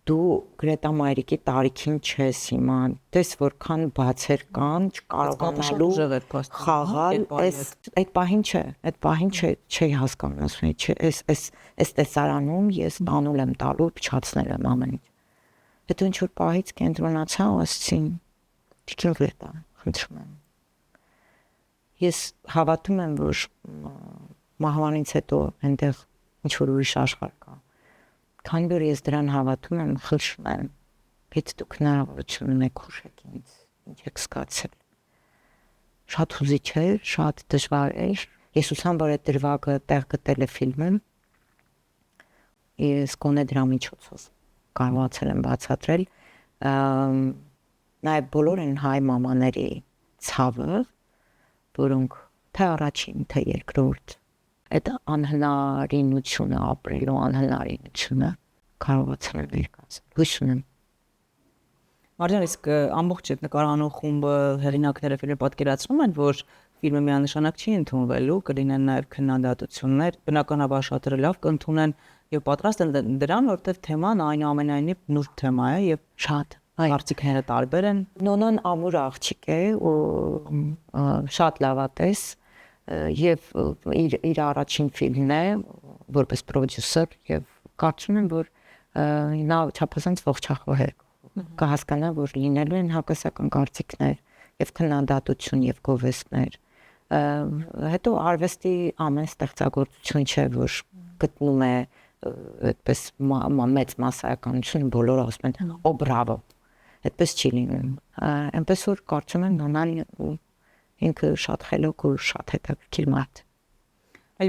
դու Գրետա Մայրիկի տարիքին չես հիմա, տես որքան բացեր կան, չկարողանալու խաղալ, այդ պահին չէի հասկանում, ասում եմ, այս տեսարանում ես բանուլ եմ տալու, փչացնել եմ ամեն ինչ։ Հետո ինչ որ պահից կենտրոնացա ու ասեցին, Տիկին Գրետա, խնդրում եմ։ Ես հավատում եմ, որ մահվանից հետո այնտեղ ինչ որ ուրիշ աշխարհ կա։ Քանի որ ես դրան հավատում եմ, խնդրում եմ, եթե դուք հնարավորություն ունեք հուշեք ինձ, ինչ եք զգացել։ Շատ հուզիչ էր, շատ դժվար էր։ Ես ուսամ, որ այդ դրվագը տեղ գտել է ֆիլմը։ Ես կոնե դրա միջոցով կարողացել եմ բացատրել։ Նաև բոլոր են հայ մամաների ցավը, որոնք թե առաջին, թե երկրորդ այդ անհնարինությունը ապրելու անհնարինությունը կարողացել եմ ներկայացնել։ Հույս ունեմ։ Մարիան, իսկ ամբողջ այդ նկարահանող խումբը հեղինակները ֆիլմը պատկերացնում են, որ ֆիլմը միանշանակ չի ընդունվելու, կլինեն նաև քննադատություններ, բնականաբար շատերը լավ կընդունեն եւ պատրաստ են դրան, որովհետեւ թեման այնուամենայնիվ նուրբ թեմա է եւ Շատ կարծիքները տարբեր են։ Նոնան ամուր աղջիկ է ու շատ լավատես եւ իր առաջին ֆիլմն է որպես պրոդյուսեր եւ կարծում եմ որ նա չափազանց ողջախոհ է կհասկանա որ լինելու են հակասական կարծիքներ եւ քննադատություն եւ գովեստներ հետո արվեստի ամեն ստեղծագործություն չէ որ գտնում է այդպես մեծ մասսայականություն բոլորը ասում են օ բրավո այդպես չի լինում այնպես որ կարծում եմ նոնան ինքը շատ խելոք ու շատ հետաքրքիր մարդ այ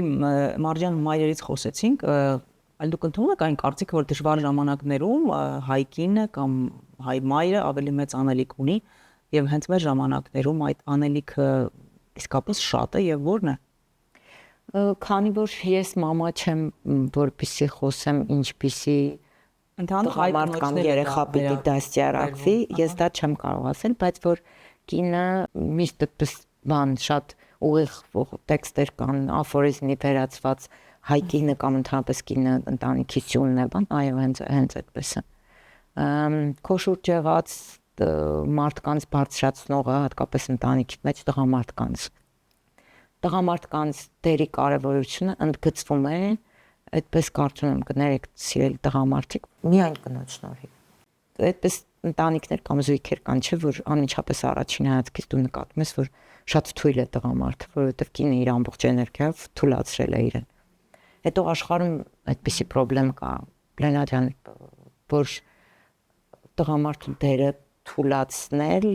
Մարջան մայրերից խոսեցինք այլ դուք ընդունում եք այն կարծիքը որ դժվար ժամանակներում հայ կինը կամ հայ մայրը ավելի մեծ անելիք ունի եւ հենց մեր ժամանակներում այդ անելիքը իսկապես շատ է եւ որն է քանի որ ես մամա չեմ որպեսի խոսեմ ինչպիսի ընդհանուր կամ երեխա պիտի դաստիարակվի ես դա չեմ կարող ասել բայց որ կինը միշտ այդպես բան շատ ուղիղ տեքստեր կան աֆորիզմի վերածված հայ կինը կամ ընդհանրապես կինը ընտանիքի սյունն է բան այո հենց այդպես է քո շուրջ եղած մարդկանց բարձրացնողը հատկապես ընտանիքի մեջ տղամարդկանց դերի կարևորությունը ընդգծվում է Այդպես կարծում եմ կներեք սիրել տղամարդիկ միայն կնոջ շնորհիվ։ Այդպես ընտանիքներ կամ զույգեր կան, չէ՞ որ անմիջապես առաջին հայացքից դու նկատում ես, որ շատ թույլ է տղամարդը, որովհետև կինը իր ամբողջ էներգիայով թուլացրել է իրեն։ Հետո աշխարհում այդպիսի խնդրեմ կա, Լենա ջան, որ տղամարդու դերը թուլացնել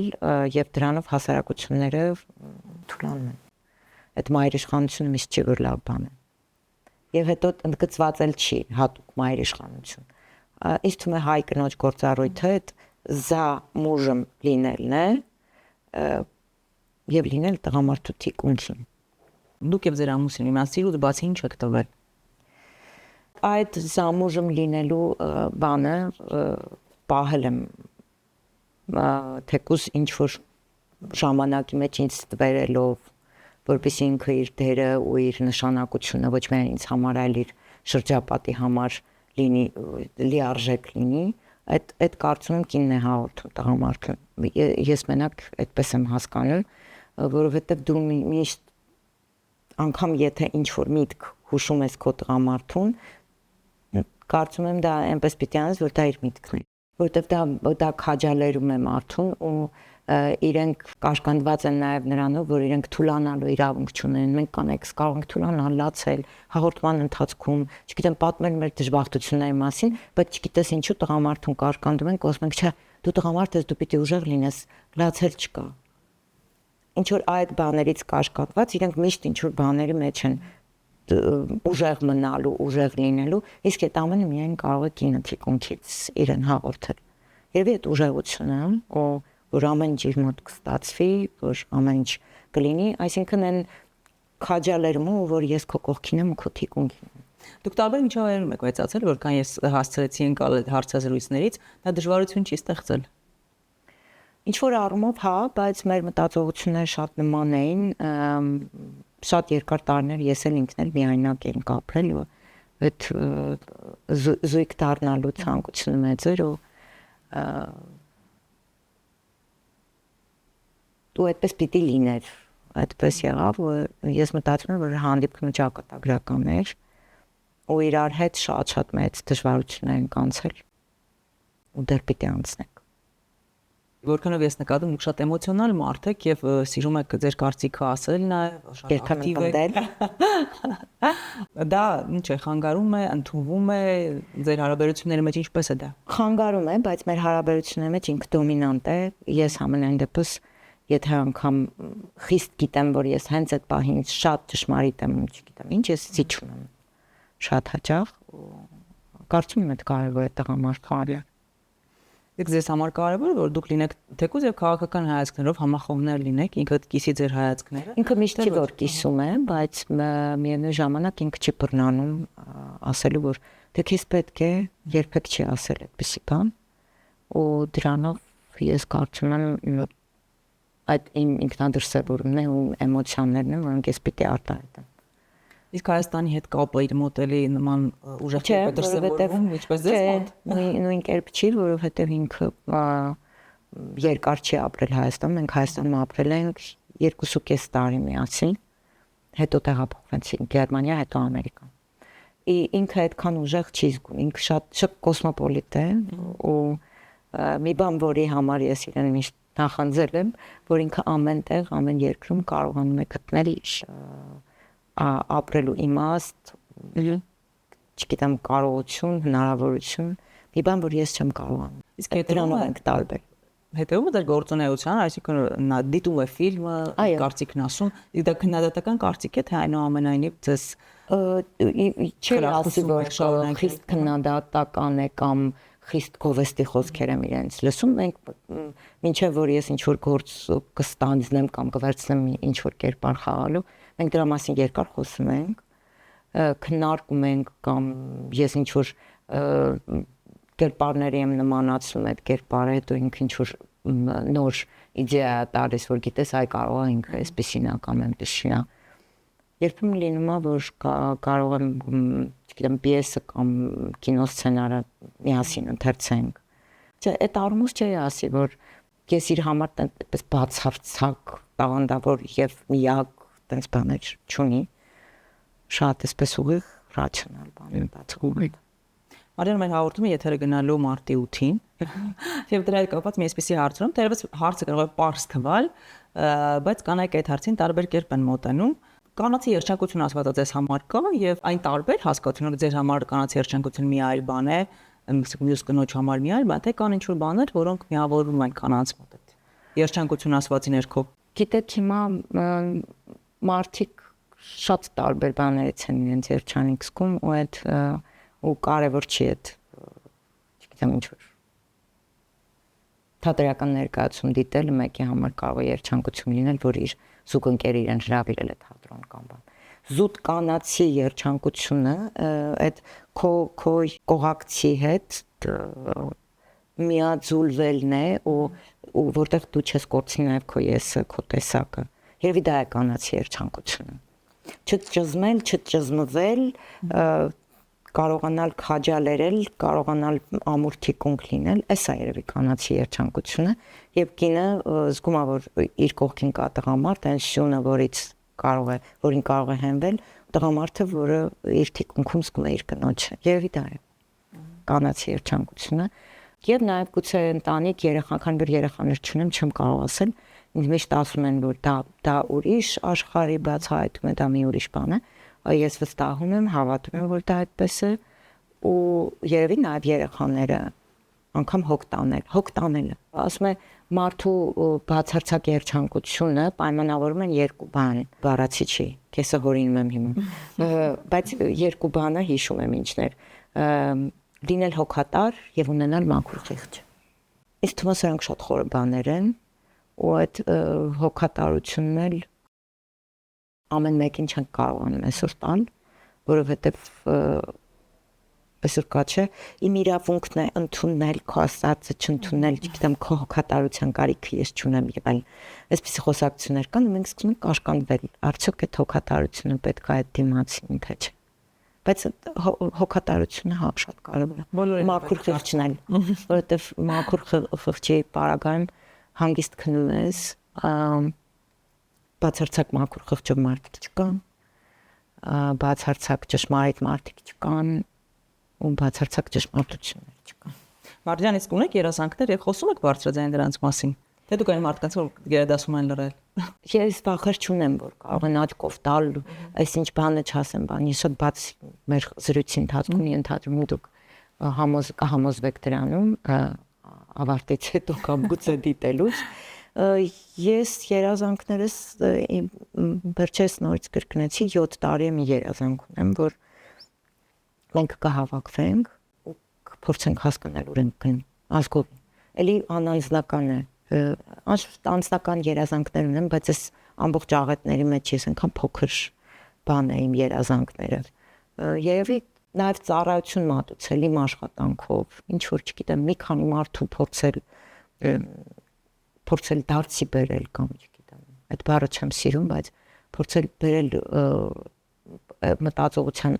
եւ դրանով հասարակությունները թուլանում են։ Այդ մայրիշխանությունը միշտ չի որ լավ բան է։ Եվ հետո ընդգծված էլ չի հատուկ մայրիշխանություն։ Ինձ թվում է հայ կնոջ գործառույթը այդ զա մուժում լինելն է եւ լինել տղամարդու թիկունքին։ Դուք եւ ձեր ամուսինը իմանց սիրուց բացի ինչ եք տվել։ Այդ զամուժում լինելու բանը պահել եմ թեկուզ ինչ որ ժամանակի մեջ ինձ տվերելով, որպեսզի ինքը իր դերը ու իր նշանակությունը ոչ միայն ինձ համար, այլ իր շրջապատի համար լինի լիարժեք լինի, այդ կարծում եմ կինն է հաղորդում տղամարդը։ Ես մենակ այդպես եմ հասկանում, որովհետև դու միշտ անգամ եթե ինչ որ միտք հուշում ես քո տղամարդուն, կարծում եմ դա այնպես պիտի անես, որ դա իր միտքն է, որովհետև դա քաջալերում է մարդուն ու իրենք կաշկանդված են նաև նրանով, որ իրենք թուլանալու իրավունք չունեն։ Մենք կանեքս կարող ենք թուլանալ, լացել, հաղորդման ընթացքում, չգիտեմ, պատմել մեր դժբախտությունների մասին, բայց չգիտես ինչու տղամարդուն կաշկանդում են, ասում ենք, չէ, դու տղամարդ ես, դու պիտի ուժեղ լինես, լացել չկա։ Ինչ որ այդ բաներից կաշկանդված, իրենք միշտ ինչ որ բաների մեջ են ուժեղ մնալու, ուժեղ լինելու, իսկ այդ ամենը միայն կարող է կինը թիկունքից իրեն հաղորդել։ Երևի այդ ուժեղությունը, որ ամեն ինչ իր մոտ կստացվի, որ ամեն ինչ կլինի, այսինքն այն քաջալերումը, որ ես քո կողքին եմ ու քո թիկունքին եմ։ Դուք տարբեր միջավայրում եք մեծացել, որքան ես հասցրեցի ընկալ այդ հարցազրույցներից, դա դժվարություն չի ստեղծել։ Ինչ որ առումով հա, բայց մեր մտածողությունները շատ նման էին, շատ երկար տարիներ ես էլ ինքն էլ միայնակ եմ ապրել ու այդ զույգ դառնալու ցանկությունը մեծ էր ու դու այդպես պիտի լիներ, այդպես եղավ, ես մտածում եմ, որ հանդիպումը ճակատագրական էր ու իրար հետ շատ մեծ դժվարություններ են անցել ու դեռ պիտի անցնենք։ Որքանով ես նկատում, դուք շատ էմոցիոնալ մարդ եք եւ սիրում եք ձեր կարծիքը ասել նաեւ, շատ ակտիվ եք։ Դա ինչ է, խանգարում է, ընդունվում է ձեր հարաբերությունների մեջ ինչպես է դա։ Խանգարում է, բայց մեր հարաբերությունների մեջ ինքը դոմինանտ է։ Ես ամենայն դեպս, եթե անգամ խիստ գիտեմ, որ ես հենց այդ պահին շատ ճշմարիտ եմ, չգիտեմ, ինչ ես զիջում եմ շատ հաճախ ու կարծում եմ այդ կարևոր է տղամարդու Իսկ ձեզ համար կարևոր է որ դուք լինեք թեկուզ եւ քաղաքական հայացքներով համախոհներ լինեք, ինքը կիսի ձեր հայացքները։ Ինքը միշտ չի որ կիսում է, բայց միևնույն ժամանակ ինքը չի բռնանում ասելու որ թե քեզ պետք է երբեք չի ասել այդպեսի բան ու դրանով ես կարծում եմ այդ իմ ինքնադրսևորումն է ու էմոցիաներն են, որոնք ես պիտի արտահայտեմ։ Իսկ Հայաստանի հետ կապը իր մոդելի նման ուժեղ դրսևորվում, ինչպես ձեզ մոտ։ Նույն կերպ չի, որովհետև ինքը երկար չի ապրել Հայաստանում, մենք Հայաստանում ապրել ենք 2.5 տարի միասին, հետո տեղափոխվեցինք Գերմանիա, հետո Ամերիկա։ Ինքը այդքան ուժեղ չի զգում, ինքը շատ կոսմոպոլիտ է ու մի բան, որի համար ես իրեն միշտ նախանձել եմ, որ ինքը ամեն տեղ, ամեն երկրում կարողանում է գտնել ապրելու իմաստ, չգիտեմ, կարողություն, հնարավորություն, մի բան, որ ես չեմ կարողանում։ Իսկ դրանով ենք տարբեր։ Հետևում եք գործունեության, այսինքն նա դիտում է ֆիլմը, կարծիքն ասում, իսկ դա քննադատական կարծիք է, թե այնուամենայնիվ ձեզ չէ ասի որ խիստ քննադատական է կամ խիստ գովեստի խոսքեր եմ իրենց լսում, մենք մինչև որ ես ինչ որ գործ կստանձնեմ կամ կվերցնեմ ինչ որ կերպար խաղալու, մենք դրա մասին երկար խոսում ենք, քննարկում ենք կամ ես ինչ որ կերպարների եմ նմանացնում այդ կերպարը, հետո ինքը ինչ որ նոր իդեա տալիս, որ գիտես, այ կարող է ինքը այսպեսին է կամ այնպեսին է։ Երբեմն լինում է, որ կարող եմ, չգիտեմ, պիեսը կամ կինո սցենարը միասին ընթերցենք։ Չէ, այդ առումից չի ասի, որ ես իր համար այդպես բացարձակ տաղանդավոր եւ միակ տես բաներ չունի։ Շատ էսպես ուղիղ ռացիոնալ բան բացում։ Արյան մեր հաղորդումը եթերը գնալու մարտի 8-ին եւ դրա հետ կապված մի այսպեսի հարց ունեմ, դերևս հարցը կարող է པարզ թվալ, բայց կանայք այդ հարցին տարբեր կերպ են մոտենում։ Կանացի երջանկություն ասվածը ձեզ համար կա եւ այն տարբեր հասկացությունները ձեր համար կանացի երջանկություն մի այլ բան է, մյուս կնոջ համար մի այլ բան, թե կան ինչ-որ բաներ, որոնք միավորվում են կանանց մոտ այդ երջանկություն ասվածի ներքո։ Գիտեք, հիմա մարդիկ շատ տարբեր բաներից են իրենց երջանիկ զգում ու այդ ու կարևոր չի այդ չգիտեմ ինչ որ թատերական ներկայացում դիտելը մեկի համար կարող է երջանկություն լինել, որ իր զուգընկերը իրեն հրավիրել է թատրոն կամ բան։ Զուտ կանացի երջանկությունը այդ քո կողակցի հետ միաձուլվելն է ու որտեղ դու չես կորցնի նաև քո եսը, քո տեսակը։ Երևի դա է կանացի երջանկությունը։ Չճզմել, չճզմվել, կարողանալ քաջալերել, կարողանալ ամուր թիկունք լինել, էսա երևի կանացի երջանկությունը եւ կինը զգում է որ իր կողքին կա տղամարդ, այն շունը որին կարող է հենվել, տղամարդը, որը իր թիկունքում զգում է իր կնոջը։ Երևի դա է կանացի երջանկությունը եւ նաեւ գուցե ընտանիք երեխա, քանի որ երեխաներ չունեմ, չեմ կարող ասել, ինձ միշտ ասում են որ դա ուրիշ աշխարհի բացահայտում է, դա մի ուրիշ բան է։ Ես վստահում եմ, հավատում եմ, որ դա այդպես է ու երևի նաև երեխաները անգամ հոգ տանելը։ Ասում է մարդու բացարձակ երջանկությունը պայմանավորում են երկու բան, բառացի չի, քեսը հորինում եմ հիմա, բայց երկու բանը հիշում եմ ինչներ, լինել հոգատար եւ ունենալ մաքուր խիղճ։ Իսկ թվում է սրանք շատ խորը բաներ են ու այդ հոգատարությունն էլ ամեն մեկին չեն կարողանում այսօր տալ, որովհետև այսօր կա չէ, իմ իրավունքն է ընդունել քո ասածը, չընդունել, չգիտեմ, քո հոգատարության կարիքը ես չունեմ եւ այլն։ Այսպիսի խոսակցություններ կան, մենք սկսում ենք կաշկանդվել։ Արդյոք այդ հոգատարությունը պետք է այդ դիմացին, թե չէ։ Բայց հոգատարությունը հա շատ կարևոր է։ Մաքուր խիղճն էլ, որովհետև մաքուր խիղճի պարագայում հանգիստ քնում ես, բացարձակ մաքուր խղճով մարդիկ չկան, բացարձակ ճշմարիտ մարդիկ չկան ու բացարձակ ճշմարտություններ չկան։ Մարիան, իսկ ունեք երազանքներ եւ խոսում եք բարձրաձայն դրանց մասին։ Թե դուք այն մարդկանց որ գերադասում են լրել։ Ես վախեր չունեմ, որ կարող են աչքով տալ, այսինչ բանը չասեմ, բան։ Ես շատ բաց մեր զրույցի ընթացքում ենթադրում եմ դուք համոզվեք դրանում ավարտից հետո կամ գուցե դիտելուց։ Ես երազանքներս վերջերս նորից կրկնեցի 7 տարի եմ երազանք ունեմ, որ մենք կհավաքվենք ու կփորձենք հասկանալ ուր ենք գնում ազգով։ Էլի անանձնական է, անձնական երազանքներ ունեմ, բայց այս ամբողջ աղետների մեջ ես այնքան փոքր բան է իմ երազանքները։ Երևի նաև ծառայություն մատուցել իմ աշխատանքով, ինչ որ չգիտեմ, մի քանի մարդու փորձել դարձի բերել կամ չգիտեմ, այդ բառը չեմ սիրում, բայց փորձել բերել մտածողության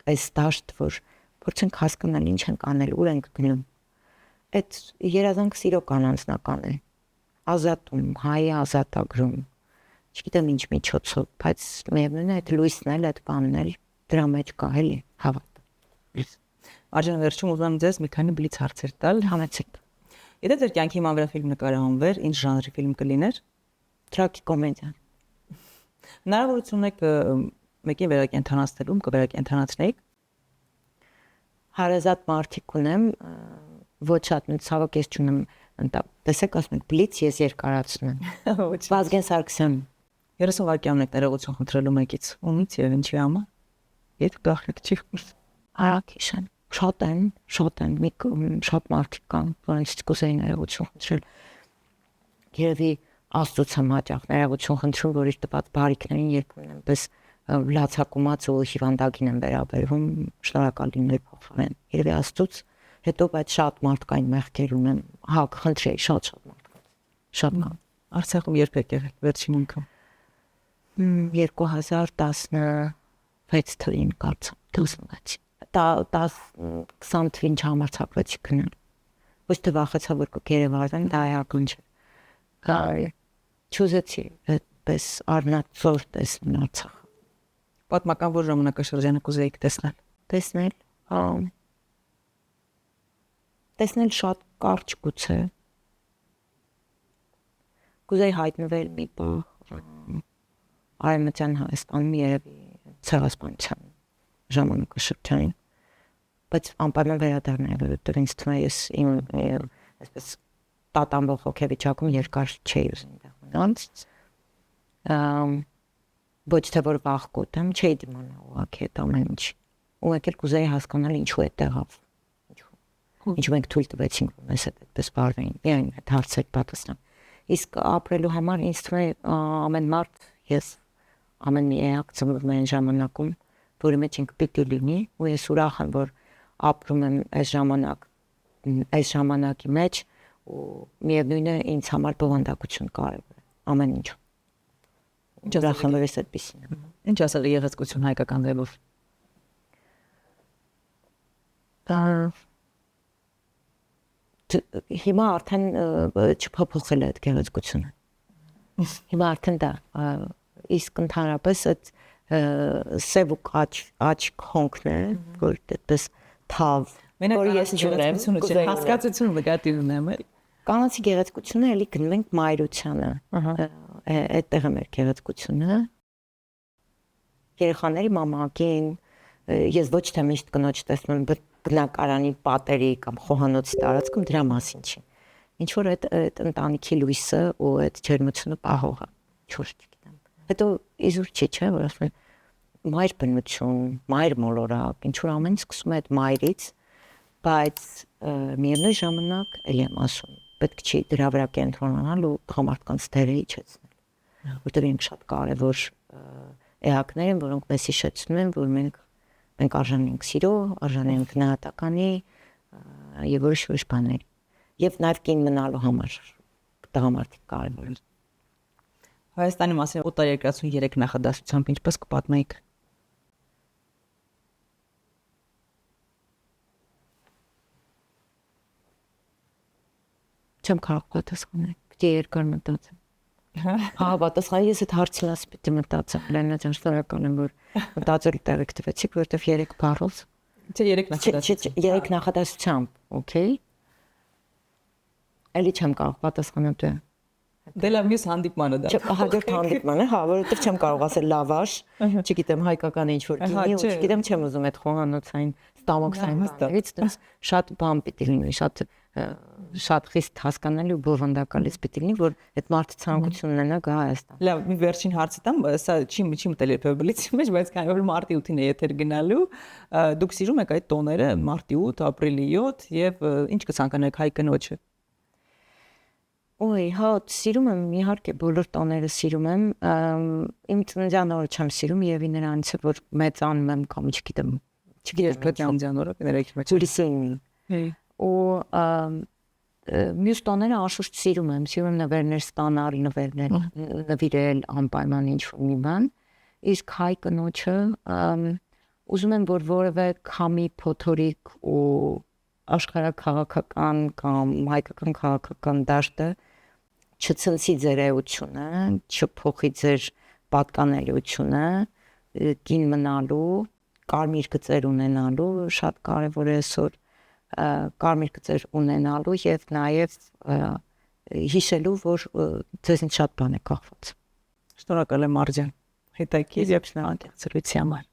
այս դաշտ, որ փորձենք հասկանալ ինչ ենք անել, ուր ենք գնում։ Այդ երազանքը սիրո կանանցնական է, ազատում, հայ ազատագրում, չգիտեմ ինչ միջոցով, բայց միևնույն է այդ լույսն էլ, այդ բանն էլ դրա մեջ կա, էլի, հավատ։ Արժան, վերջում ուզում եմ ձեզ մի քանի բլից հարցեր տալ, համեցեք։ Եթե ձեր կյանքի մանրաֆիլմ նկարահանվեր, ինչ ժանրի ֆիլմ կլիներ։ Տրագիկոմեդիա։ Հնարավորություն ունեք մեկին վերակենդանացնելու, կվերակենդանացնեիք։ Հարազատ մարդիկ ունեմ, ոչ շատ, ցավոք ես չունեմ, տեսեք, ասում եք բլից, ես երկարացնում եմ։ Վազգեն Սարգսյան։ 30 վայրկյան ունեք ներողություն խնդրելու մեկից։ Ումից եւ ինչի համար։ Եթե գախլեք չի։ Արաքիշան։ Շատ են, շատ մարդիկ կան, որոնց կուզեին ներողություն խնդրել։ Երևի Աստծոց հաճախ ներողություն խնդրում, որ իր տված բարիքներին երբեմն այնպես լացակումած ու հիվանդագին են վերաբերվում, շնորհակալ լինել փոխարեն։ Երևի Աստծոց, հետո բայց շատ մարդկային մեղքեր ունեմ, հա, խնդրեի շատ մարդկանց։ Շատ կան։ Արցախում երբ եք եղել վերջին անգամ։ 2016 թվականին կարծեմ, 16 20 թվին չհամարձակվեցի գնալ։ Ոչ թե վախեցա, որ կերևարվեմ, դա էական չէ։ Չուզեցի այդպես առնացոր տեսնել Արցախը։ Պատմական որ ժամանակաշրջանը կուզեիք տեսնել։ Տեսնել շատ կարճ գուցե։ Կուզեի հայտնվել մի պահ Արևմտյան Հայաստանում երևի ցեղասպանության ժամանակաշրջանին, բայց անպայման վերադառնալ, որովհետև ինձ թվում է ես իմ այսպես տատանվող հոգեվիճակում երկար չէի ուզում մնալ։ Ոչ թե որ վախկոտեմ, չէի դիմանա ուղղակի այդ ամեն ինչ։ Ուղղակի կուզեի հասկանալ ինչու է տեղավ։ Ինչու մենք թույլ տվեցինք, որ մեզ հետ այդպես վարվեին։ Միայն այդ հարցեր պատասխան։ Իսկ ապրելու համար ինձ թվում է ամեն մարդ ես ամեն մի էակ ծնվում եմ ժամանակում, որի մեջ ինքը պիտի լինի, ու ես ուրախ եմ, որ ապրում եմ այս ժամանակի մեջ, ու միևնույն է ինձ համար բովանդակություն կարևոր է ամեն ինչ։ Ուրախ եմ, որ ես այդպեսին եմ։ Ինչ ասել գեղեցկություն հայկական ձևով։ Հիմա արդեն չփոփոխել է այդ գեղեցկությունը։ Հիմա արդեն դա իսկ ընդհանրապես այդ սև ու աչք հոնքն է, որ այդպես թավ, որ ես չունեմ, հասկացությունը նկատի ունեմ։ Կանացի գեղեցկությունը էլի գնում ենք մայրությանը։ Այդտեղ է մեր գեղեցկությունը։ Երեխաների մամակին ես ոչ թե միշտ կնոջ տեսնում եմ բնակարանի պատերի կամ խոհանոցի տարածքում դրա մասին չի։ Ինչ որ այդ ընտանիքի լույսը ու այդ ջերմությունը պահող է, չոր չգիտեմ։ Հետո իզուր չի, չէ, որ ասում են մայր բնություն, մայր մոլորակ, ինչ որ ամեն սկսում է այդ մայրից, բայց միևնույն ժամանակ էլի եմ ասում, պետք չի դրա վրա կենտրոնանալ ու տղամարդկանց դերը իջեցնել, որտեղ ինք շատ կարևոր էակներ են, որոնք մեզ հիշեցնում են, որ մենք արժան ենք սիրո, արժան ենք գնահատականի եւ ուրիշ բաներ։ Եվ նաեւ կին մնալու համար տղամարդիկ կարևոր է։ Հայաստանի մասին օտարերկրացուն 3 նախադասությամբ ինչպես կպատմեիք։ Չեմ կարող պատասխանել, պիտի երկար մտածեմ։ Հա, պատասխանը ես այդ հարցին ասի պիտի մտածեմ, Լենա ջան, շնորհակալ եմ, որ մտածել տեղիք տվեցիք, որովհետև 3 բառով։ Չէ, 3 նախադասությամբ։ 3 նախադասությամբ, օքեյ։ Էլի չեմ կարող պատասխանել դե։ Դե լավ, մյուս հանդիպմանը դա։ Հաջորդ հանդիպմանը, հա, որովհետև չեմ կարող ասել լավաշ, չգիտեմ հայկական ինչ որ գինի, ու չգիտեմ չեմ ուզում այդ խոհանոցային ստամոքսային բաներից, դες շատ բան պիտի լինի, շատ խիստ հասկանալի ու բովանդակալից պիտի լինի, որ այդ մարդը ցանկություն ունենա գա Հայաստան։ Լավ, մի վերջին հարցը տամ, սա չի մտել Ռեփուբլիկի մեջ, բայց քանի որ մարտի 8-ին է եթեր գնալու, դուք սիրում եք այդ տոները մարտի 8, ապրիլի 7 եւ ինչ կցանկանաք հայ կնոջը։ Ոյ, հա, սիրում եմ, իհարկե, բոլոր տոները սիրում եմ, իմ ծննդյան օրը չեմ սիրում եւ նրանից է որ մեծանում եմ կամ չգիտեմ ծննդյան օրը կներեք մեջ։ Հուլիսին։ Ու մյուս տոները անշուշտ սիրում եմ նվերներ ստանալ, նվիրել անպայման ինչ-որ մի բան, իսկ հայ կնոջը ուզում եմ որ որևէ քամի փոթորիկ ու աշխարհաքաղաքական կամ հայկական քաղաքական դաշտը չցնցի ձեր էությունը, չփոխի ձեր պատկանելիությունը, կին մնալու, կարմիր գծեր ունենալու, շատ կարևոր է այսօր կարմիր գծեր ունենալու եւ նաեւ հիշելու, որ ձեզնից շատ բան է կախված։ Շնորհակալ եմ Մարջան։ Հետաքրքիր եւ շնորհակալ եմ ցույցի համար։